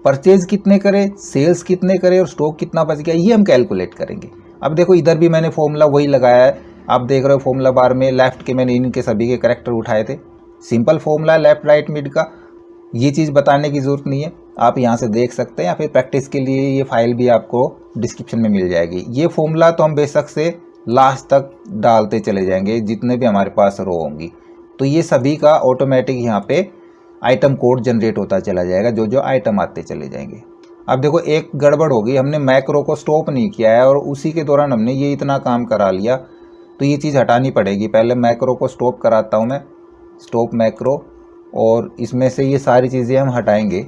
परचेज कितने करें, सेल्स कितने करें और स्टॉक कितना बच गया, ये हम कैलकुलेट करेंगे। अब देखो इधर भी मैंने फॉर्मूला वही लगाया है, आप देख रहे हो फॉर्मूला बार में लेफ्ट के मैंने इनके सभी के करेक्टर उठाए थे। Simple formula left right mid का, ये चीज़ बताने की ज़रूरत नहीं है, आप यहाँ से देख सकते हैं, या फिर प्रैक्टिस के लिए ये फाइल भी आपको डिस्क्रिप्शन में मिल जाएगी। ये फॉर्मूला तो हम बेशक से लास्ट तक डालते चले जाएंगे जितने भी हमारे पास रो होंगी। तो ये सभी का ऑटोमेटिक यहाँ पे आइटम कोड जनरेट होता चला जाएगा, जो जो आइटम आते चले जाएंगे। अब देखो एक गड़बड़ हो गई, हमने मैक्रो को स्टॉप नहीं किया है और उसी के दौरान हमने ये इतना काम करा लिया, तो ये चीज़ हटानी पड़ेगी। पहले मैक्रो को स्टॉप कराता हूँ मैं, स्टॉप मैक्रो, और इसमें से ये सारी चीज़ें हम हटाएंगे,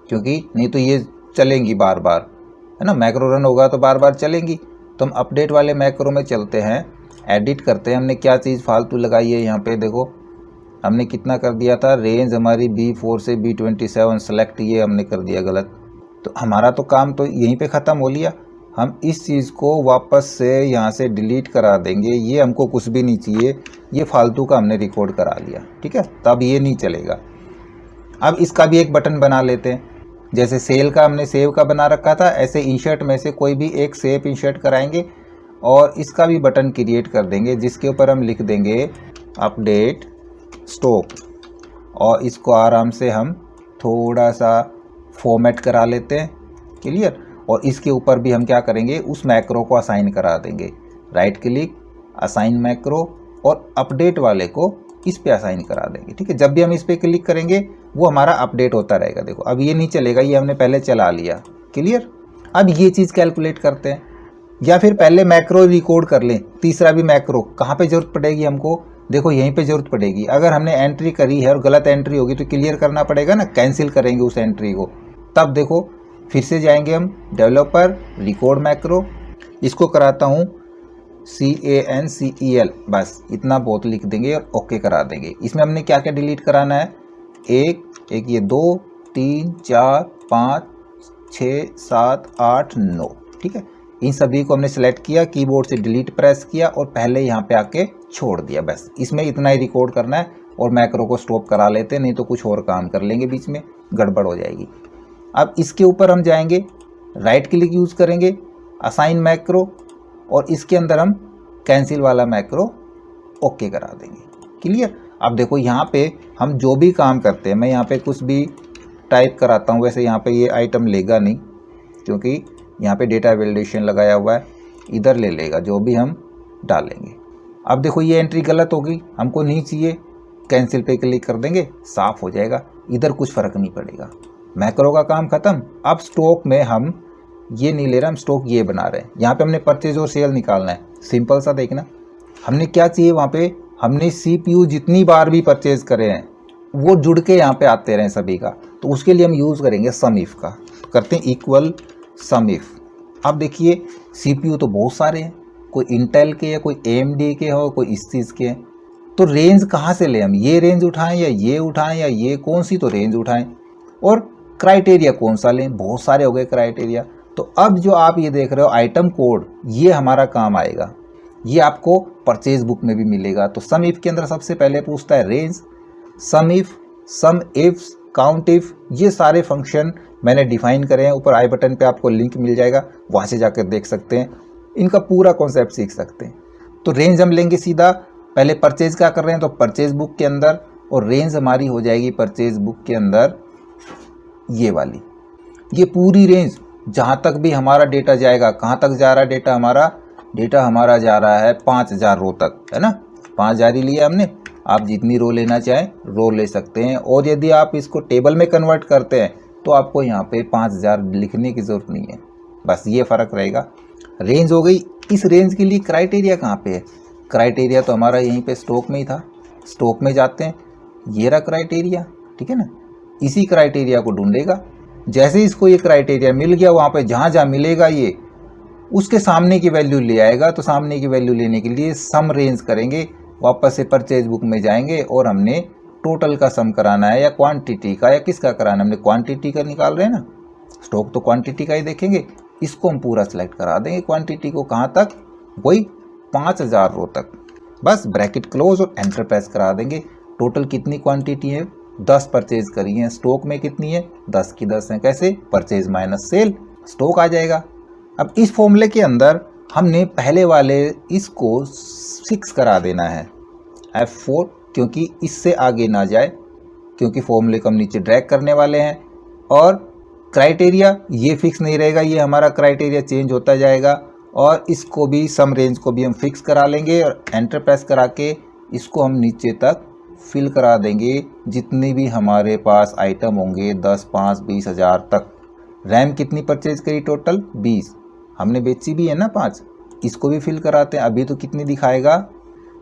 क्योंकि नहीं तो ये चलेंगी बार बार, है ना, मैक्रो रन होगा तो बार बार चलेंगी। तो हम अपडेट वाले मैक्रो में चलते हैं, एडिट करते हैं। हमने क्या चीज़ फालतू लगाई है यहाँ पे, देखो हमने कितना कर दिया था, रेंज हमारी B4 से B27 सेलेक्ट, ये हमने कर दिया गलत। तो हमारा तो काम तो यहीं पे ख़त्म हो लिया। हम इस चीज़ को वापस से यहाँ से डिलीट करा देंगे। ये हमको कुछ भी नहीं चाहिए, ये फालतू का हमने रिकॉर्ड करा लिया, ठीक है। तब ये नहीं चलेगा। अब इसका भी एक बटन बना लेते हैं। जैसे सेल का हमने सेव का बना रखा था, ऐसे इंसर्ट में से कोई भी एक सेव इंसर्ट कराएंगे और इसका भी बटन क्रिएट कर देंगे, जिसके ऊपर हम लिख देंगे अपडेट स्टॉक, और इसको आराम से हम थोड़ा सा फॉर्मेट करा लेते हैं। क्लियर। और इसके ऊपर भी हम क्या करेंगे, उस मैक्रो को असाइन करा देंगे। राइट क्लिक, असाइन मैक्रो, और अपडेट वाले को इस पे असाइन करा देंगे, ठीक है। जब भी हम इस पे क्लिक करेंगे वो हमारा अपडेट होता रहेगा। देखो अब ये नहीं चलेगा, ये हमने पहले चला लिया। क्लियर। अब ये चीज़ कैलकुलेट करते हैं, या फिर पहले मैक्रो रिकॉर्ड कर लें। तीसरा भी मैक्रो कहाँ पे ज़रूरत पड़ेगी हमको, देखो यहीं पे ज़रूरत पड़ेगी। अगर हमने एंट्री करी है और गलत एंट्री होगी तो क्लियर करना पड़ेगा ना, कैंसिल करेंगे उस एंट्री को। तब देखो फिर से जाएंगे हम डेवलपर, रिकॉर्ड मैक्रो, इसको कराता हूँ CANCEL, बस इतना बहुत लिख देंगे और ओके करा देंगे। इसमें हमने क्या क्या डिलीट कराना है, एक ये 2 3 4 5 6 7 8 9, ठीक है। इन सभी को हमने सेलेक्ट किया, कीबोर्ड से डिलीट प्रेस किया और पहले यहाँ पे आके छोड़ दिया। बस इसमें इतना ही रिकॉर्ड करना है और मैक्रो को स्टॉप करा लेते हैं, नहीं तो कुछ और काम कर लेंगे, बीच में गड़बड़ हो जाएगी। अब इसके ऊपर हम जाएंगे, राइट क्लिक यूज़ करेंगे, असाइन मैक्रो, और इसके अंदर हम कैंसिल वाला मैक्रो ओके करा देंगे। क्लियर। अब देखो यहाँ पे हम जो भी काम करते हैं, मैं यहाँ पे कुछ भी टाइप कराता हूँ, वैसे यहाँ पे ये आइटम लेगा नहीं क्योंकि यहाँ पे डेटा वैलिडेशन लगाया हुआ है, इधर ले लेगा जो भी हम डालेंगे। अब देखो ये एंट्री गलत होगी, हमको नहीं चाहिए, कैंसिल पे क्लिक कर देंगे, साफ़ हो जाएगा, इधर कुछ फ़र्क नहीं पड़ेगा। मैक्रो का काम ख़त्म। अब स्टॉक में हम ये नहीं ले रहे, हम स्टॉक ये बना रहे हैं। यहाँ पे हमने परचेज और सेल निकालना है, सिंपल सा देखना। हमने क्या चाहिए वहाँ पे, हमने CPU जितनी बार भी परचेज करे हैं वो जुड़ के यहाँ पे आते रहे सभी का, तो उसके लिए हम यूज़ करेंगे सम इफ का। तो करते हैं इक्वल सम इफ। अब देखिए CPU तो बहुत सारे हैं, कोई इंटेल के है, कोई AMD के हो, कोई इस चीज़ के हैं, तो रेंज कहाँ से लें हम, ये रेंज उठाएं या ये उठाएं या ये, कौन सी तो रेंज उठाएं, और क्राइटेरिया कौन सा लें, बहुत सारे हो गए क्राइटेरिया। तो अब जो आप ये देख रहे हो आइटम कोड, ये हमारा काम आएगा, ये आपको परचेज बुक में भी मिलेगा। तो सम इफ के अंदर सबसे पहले पूछता है range, sum if, sum if, count if, ये सारे फंक्शन मैंने डिफाइन करे हैं। ऊपर आई बटन पे आपको लिंक मिल जाएगा, वहाँ से जाकर देख सकते हैं, इनका पूरा कॉन्सेप्ट सीख सकते हैं। तो रेंज हम लेंगे सीधा, पहले परचेज क्या कर रहे हैं तो परचेज बुक के अंदर, और रेंज हमारी हो जाएगी परचेज बुक के अंदर ये वाली, ये पूरी रेंज जहाँ तक भी हमारा डेटा जाएगा। कहाँ तक जा रहा है डेटा हमारा जा रहा है 5000 रो तक, है ना। 5000 ही लिया हमने, आप जितनी रो लेना चाहें रो ले सकते हैं। और यदि आप इसको टेबल में कन्वर्ट करते हैं तो आपको यहाँ पे 5000 लिखने की ज़रूरत नहीं है, बस ये फ़र्क रहेगा। रेंज हो गई। इस रेंज के लिए क्राइटेरिया कहाँ पे है, क्राइटेरिया तो हमारा यहीं पे स्टॉक में ही था। स्टॉक में जाते हैं, ये रहा क्राइटेरिया, ठीक है ना। इसी क्राइटेरिया को ढूंढेगा, जैसे इसको ये क्राइटेरिया मिल गया, वहाँ पे जहाँ जहाँ मिलेगा ये उसके सामने की वैल्यू ले आएगा। तो सामने की वैल्यू लेने के लिए सम रेंज करेंगे, वापस से परचेज बुक में जाएंगे और हमने टोटल का सम कराना है या क्वांटिटी का या किसका कराना है, हमने क्वांटिटी का निकाल रहे हैं ना, स्टॉक तो क्वांटिटी का ही देखेंगे। इसको हम पूरा सेलेक्ट करा देंगे, क्वांटिटी को कहाँ तक, वही 5000 रो तक। बस ब्रैकेट क्लोज और एंटर प्रेस करा देंगे। टोटल कितनी क्वांटिटी है, 10 परचेज करी है। स्टॉक में कितनी है, 10 की 10 है। कैसे, परचेज माइनस सेल, स्टॉक आ जाएगा। अब इस फॉर्मूले के अंदर हमने पहले वाले इसको 6 करा देना है, F4, क्योंकि इससे आगे ना जाए, क्योंकि फॉर्मूले को हम नीचे ड्रैग करने वाले हैं। और क्राइटेरिया ये फिक्स नहीं रहेगा, ये हमारा क्राइटेरिया चेंज होता जाएगा। और इसको भी सम रेंज को भी हम फिक्स करा लेंगे और एंटर प्रेस करा के इसको हम नीचे तक फिल करा देंगे, जितने भी हमारे पास आइटम होंगे 10, 5, 20 हज़ार तक। रैम कितनी परचेज करी, टोटल 20, हमने बेची भी है ना 5, इसको भी फिल कराते हैं। अभी तो कितनी दिखाएगा,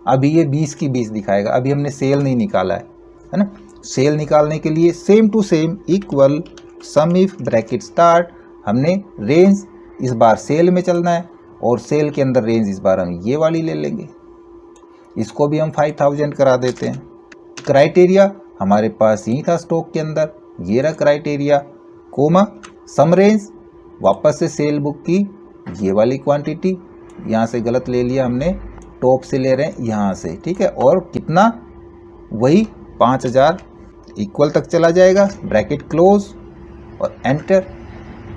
अभी ये 20 की 20 दिखाएगा, अभी हमने सेल नहीं निकाला है ना। सेल निकालने के लिए same to same equal sum if bracket start, हमने रेंज इस बार सेल में चलना है और सेल के अंदर रेंज इस बार हम ये वाली ले लेंगे, इसको भी हम 5000 करा देते हैं। क्राइटेरिया हमारे पास ही था स्टॉक के अंदर, ये रहा क्राइटेरिया, कोमा सम रेंज, वापस से सेल बुक की ये वाली क्वांटिटी, यहाँ से गलत ले लिया हमने, टॉप से ले रहे हैं यहाँ से, ठीक है। और कितना, वही 5000 इक्वल तक चला जाएगा, ब्रैकेट क्लोज और एंटर।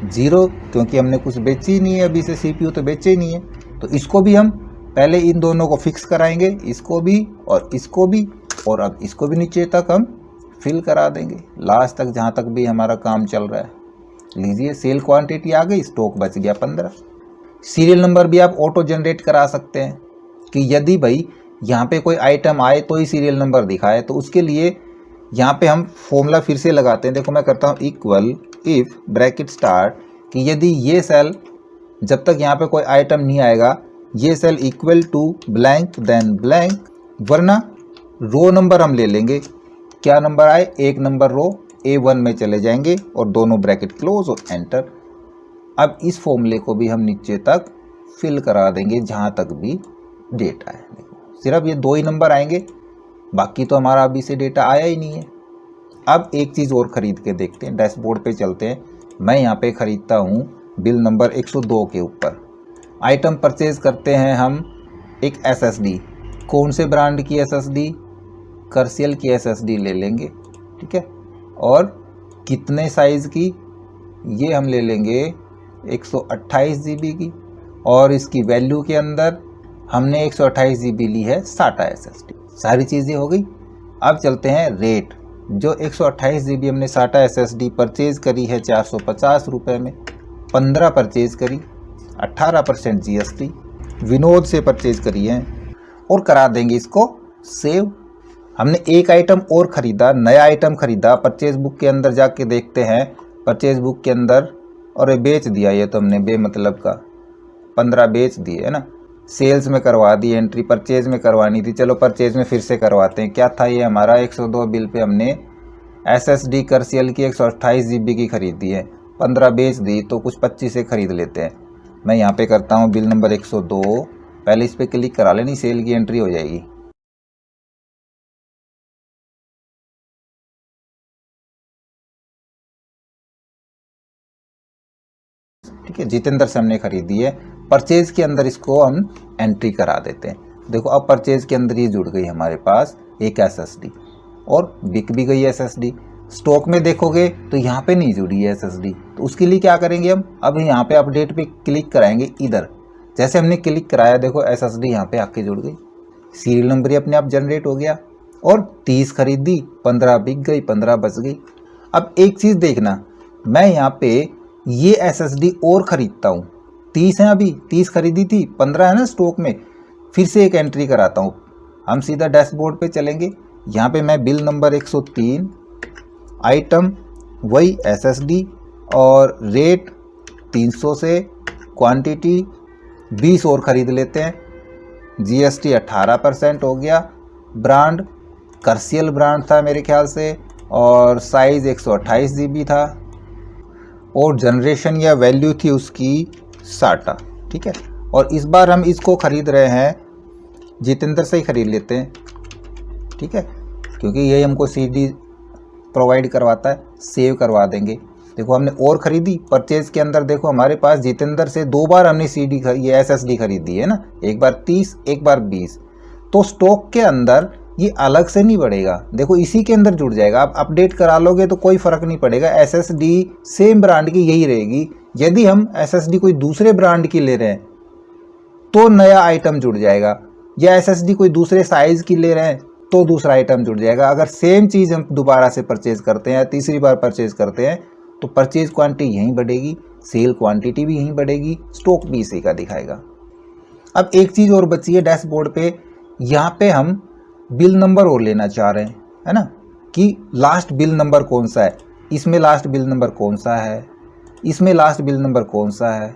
0 क्योंकि हमने कुछ बेची ही नहीं है अभी से, CPU तो बेचे ही नहीं है, तो इसको भी हम पहले इन दोनों को फिक्स कराएंगे, इसको भी और इसको भी, और अब इसको भी नीचे तक हम फिल करा देंगे लास्ट तक जहाँ तक भी हमारा काम चल रहा है। लीजिए सेल क्वांटिटी आ गई, स्टॉक बच गया 15। सीरियल नंबर भी आप ऑटो जनरेट करा सकते हैं कि यदि भाई यहाँ पे कोई आइटम आए तो ही सीरियल नंबर दिखाए, तो उसके लिए यहाँ पे हम फॉर्मूला फिर से लगाते हैं। देखो मैं करता हूँ इक्वल इफ ब्रैकेट स्टार्ट कि यदि ये सेल, जब तक यहाँ पे कोई आइटम नहीं आएगा, ये cell equal to blank then blank, वरना रो नंबर हम ले लेंगे, क्या नंबर आए, 1 नंबर रो A1 में चले जाएंगे और दोनों ब्रैकेट क्लोज और एंटर। अब इस फॉर्मूले को भी हम नीचे तक फिल करा देंगे जहाँ तक भी डेटा है। देखो सिर्फ ये 2 ही नंबर आएंगे, बाकी तो हमारा अभी से डेटा आया ही नहीं है। अब एक चीज़ और ख़रीद के देखते हैं, डैशबोर्ड पे चलते हैं। मैं यहाँ पे ख़रीदता हूँ बिल नंबर 102 के ऊपर, आइटम परचेज करते हैं हम एक SSD। कौन से ब्रांड की SSD, कर्सियल की SSD ले लेंगे, ठीक है। और कितने साइज़ की, ये हम ले लेंगे 128 GB की, और इसकी वैल्यू के अंदर हमने 128 GB ली है SATA SSD। सारी चीज़ें हो गई। अब चलते हैं रेट, जो 128 GB हमने SATA SSD परचेज़ करी है 450 रुपये में, 15 परचेज़ करी, 18% GST, विनोद से परचेज़ करी है, और करा देंगे इसको सेव। हमने एक आइटम और ख़रीदा, नया आइटम ख़रीदा, परचेज बुक के अंदर जाके देखते हैं, परचेज बुक के अंदर, और बेच दिया ये तो हमने बेमतलब का, 15 बेच दिए है ना। सेल्स में करवा दी एंट्री, परचेज में करवानी थी, चलो परचेज में फिर से करवाते हैं। क्या था ये हमारा 102 बिल पे हमने SSD कर्सियल की 128 GB की खरीदी है, 15 बेच दी, तो कुछ 25 से ख़रीद लेते हैं। मैं यहाँ पे करता हूँ बिल नंबर 102, पहले इस पर क्लिक करा लेनी, सेल की एंट्री हो जाएगी। ठीक है, जितेंद्र से हमने खरीदी है, परचेज के अंदर इसको हम एंट्री करा देते हैं। देखो अब परचेज के अंदर ये जुड़ गई हमारे पास एक SSD, और बिक भी गई SSD। स्टॉक में देखोगे तो यहाँ पे नहीं जुड़ी है SSD, तो उसके लिए क्या करेंगे हम, अब यहाँ पे अपडेट पे क्लिक कराएंगे। इधर जैसे हमने क्लिक कराया, देखो SSD यहाँ पे आके जुड़ गई, सीरियल नंबर ही अपने आप जनरेट हो गया, और 30 खरीदी, 15 बिक गई, 15 बच गई। अब एक चीज़ देखना, मैं यहाँ पे ये SSD और ख़रीदता हूँ, 30 है अभी, 30 खरीदी थी, 15 है ना स्टॉक में, फिर से एक एंट्री कराता हूँ। हम सीधा डैशबोर्ड पे चलेंगे, यहाँ पे मैं बिल नंबर 103, आइटम वही SSD, और रेट 300 से, क्वांटिटी 20 और ख़रीद लेते हैं, GST 18% हो गया, ब्रांड कर्सियल ब्रांड था मेरे ख्याल से, और साइज़ 128 GB था, और जनरेशन या वैल्यू थी उसकी SATA, ठीक है। और इस बार हम इसको ख़रीद रहे हैं, जितेंद्र से ही ख़रीद लेते हैं, ठीक है, क्योंकि यही हमको CD प्रोवाइड करवाता है, सेव करवा देंगे। देखो हमने और ख़रीदी, परचेज के अंदर देखो हमारे पास जितेंद्र से 2 बार हमने ये SSD खरीदी है ना, एक बार 30, एक बार 20, तो स्टॉक के अंदर ये अलग से नहीं बढ़ेगा, देखो इसी के अंदर जुड़ जाएगा। आप अपडेट करा लोगे तो कोई फ़र्क नहीं पड़ेगा, SSD सेम ब्रांड की यही रहेगी। यदि हम SSD कोई दूसरे ब्रांड की ले रहे हैं तो नया आइटम जुड़ जाएगा, या SSD कोई दूसरे साइज़ की ले रहे हैं तो दूसरा आइटम जुड़ जाएगा। अगर सेम चीज़ हम दोबारा से परचेज़ करते हैं या तीसरी बार परचेज़ करते हैं तो परचेज क्वांटिटी यहीं बढ़ेगी, सेल क्वांटिटी भी यहीं बढ़ेगी, स्टॉक भी इसी का दिखाएगा। अब एक चीज़ और बची है डैशबोर्ड पे, यहाँ पे हम बिल नंबर और लेना चाह रहे हैं, है ना, कि लास्ट बिल नंबर कौन सा है, इसमें लास्ट बिल नंबर कौन सा है, इसमें लास्ट बिल नंबर कौन सा है।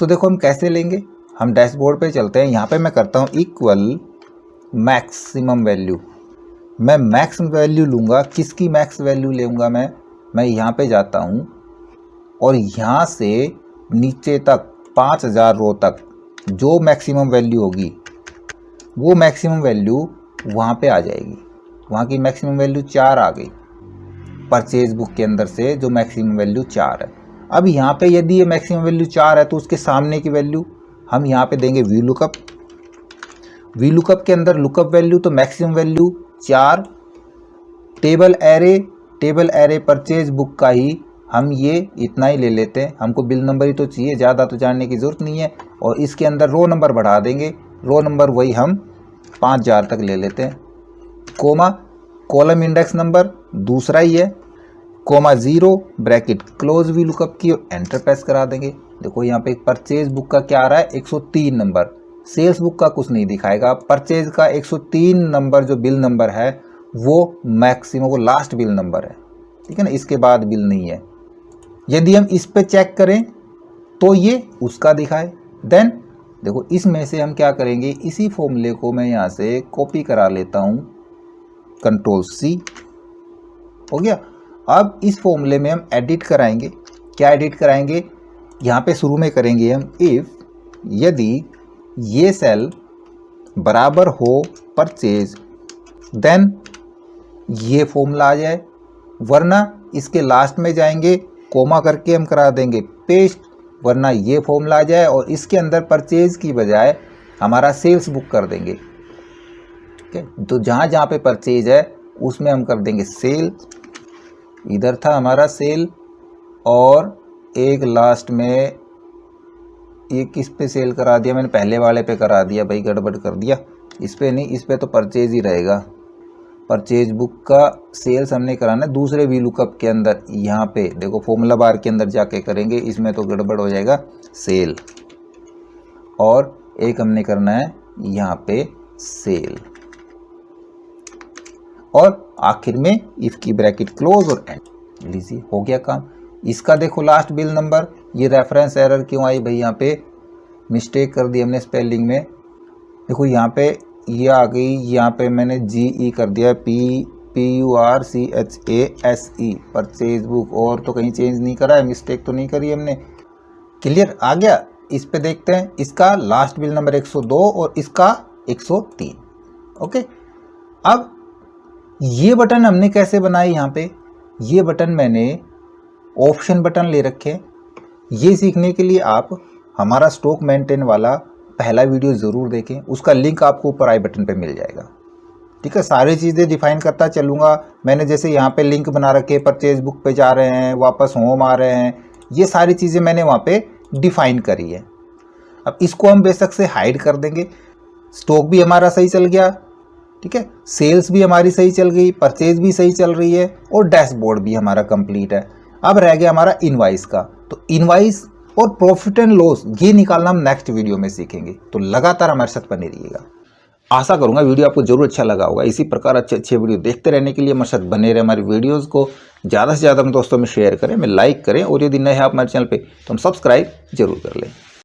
तो देखो हम कैसे लेंगे, हम डैशबोर्ड पे चलते हैं, यहाँ पे मैं करता हूँ इक्वल मैक्सिमम वैल्यू। मैं मैक्स वैल्यू लूँगा, किसकी मैक्स वैल्यू लूँगा मैं यहाँ पे जाता हूँ, और यहाँ से नीचे तक 5000 रो तक जो मैक्सिमम वैल्यू होगी वो मैक्सिमम वैल्यू वहाँ पे आ जाएगी। वहाँ की मैक्सिमम वैल्यू 4 आ गई, परचेज बुक के अंदर से जो मैक्सिमम वैल्यू 4 है। अब यहाँ पे यदि ये मैक्सिमम वैल्यू 4 है तो उसके सामने की वैल्यू हम यहाँ पे देंगे वी लुकअप। वी लुकअप के अंदर लुकअप वैल्यू तो maximum value 4, table array purchase book का ही हम ये इतना ही ले लेते हैं, हमको बिल नंबर ही तो चाहिए, ज़्यादा तो जानने की ज़रूरत नहीं है। और इसके अंदर रो नंबर बढ़ा देंगे, रो नंबर वही हम 5000 तक ले लेते हैं, कोमा कॉलम इंडेक्स नंबर दूसरा ही है, comma 0 bracket close V lookup की एंटर प्रेस करा देंगे। देखो यहाँ पे परचेज बुक का क्या आ रहा है 103 नंबर, सेल्स बुक का कुछ नहीं दिखाएगा, परचेज का 103 नंबर जो बिल नंबर है वो मैक्सिमम वो लास्ट बिल नंबर है, ठीक है ना, इसके बाद बिल नहीं है। यदि हम इस पे चेक करें तो ये उसका दिखाए। देन देखो इसमें से हम क्या करेंगे, इसी फॉर्मूले को मैं यहाँ से कॉपी करा लेता हूँ, Ctrl+C हो गया। अब इस फॉर्मूले में हम एडिट कराएंगे, क्या एडिट कराएंगे, यहाँ पे शुरू में करेंगे हम इफ़ यदि ये सेल बराबर हो परचेज देन ये फॉर्मूला आ जाए, वरना इसके लास्ट में जाएंगे कोमा करके हम करा देंगे पेस्ट, वरना ये फॉर्मूला आ जाए और इसके अंदर परचेज की बजाय हमारा सेल्स बुक कर देंगे। ठीक है, तो जहाँ जहाँ पे परचेज है उसमें हम कर देंगे सेल, इधर था हमारा सेल, और एक लास्ट में ये किस पे सेल करा दिया मैंने, पहले वाले पे करा दिया भाई, गड़बड़ कर दिया, इस पे नहीं, इस पे तो परचेज ही रहेगा। परचेज बुक का सेल्स हमने कराना है दूसरे वी लुकअप के अंदर, यहाँ पे देखो फॉर्मूला बार के अंदर जाके करेंगे, इसमें तो गड़बड़ हो जाएगा सेल, और एक हमने करना है यहाँ पे सेल, और आखिर में इफ की ब्रैकेट क्लोज और एंड, लीजिए हो गया काम। इसका देखो लास्ट बिल नंबर, ये रेफरेंस एरर क्यों आई भाई, यहाँ पे मिस्टेक कर दी हमने स्पेलिंग में, देखो यहाँ पे ये आ गई, यहाँ पे मैंने GE कर दिया, PURCHASE परचेज बुक, और तो कहीं चेंज नहीं करा है, मिस्टेक तो नहीं करी हमने। क्लियर आ गया। इस पे देखते हैं, इसका लास्ट बिल नंबर 102 और इसका 103। ओके, अब ये बटन हमने कैसे बनाए, यहाँ पे ये बटन मैंने ऑप्शन बटन ले रखे। ये सीखने के लिए आप हमारा स्टॉक मेंटेन वाला पहला वीडियो ज़रूर देखें, उसका लिंक आपको ऊपर आई बटन पे मिल जाएगा। ठीक है, सारी चीज़ें डिफाइन करता चलूँगा मैंने, जैसे यहाँ पे लिंक बना रखे, परचेज बुक पे जा रहे हैं, वापस होम आ रहे हैं, ये सारी चीज़ें मैंने वहाँ पे डिफाइन करी है। अब इसको हम बेशक से हाइड कर देंगे, स्टॉक भी हमारा सही चल गया, ठीक है, सेल्स भी हमारी सही चल गई, परचेज भी सही चल रही है, और डैशबोर्ड भी हमारा कंप्लीट है। अब रह गया हमारा इनवाइस का, तो इनवाइस और प्रॉफिट एंड लॉस ये निकालना हम नेक्स्ट वीडियो में सीखेंगे, तो लगातार हमारे साथ बने रहिएगा। आशा करूंगा वीडियो आपको जरूर अच्छा लगा होगा। इसी प्रकार अच्छे अच्छे वीडियो देखते रहने के लिए हमारे साथ बने रहे, हमारी वीडियोस को ज़्यादा से ज़्यादा अपने दोस्तों में शेयर करें, में लाइक करें, और यदि नए हैं आप हमारे चैनल पे तो हम सब्सक्राइब जरूर कर लें।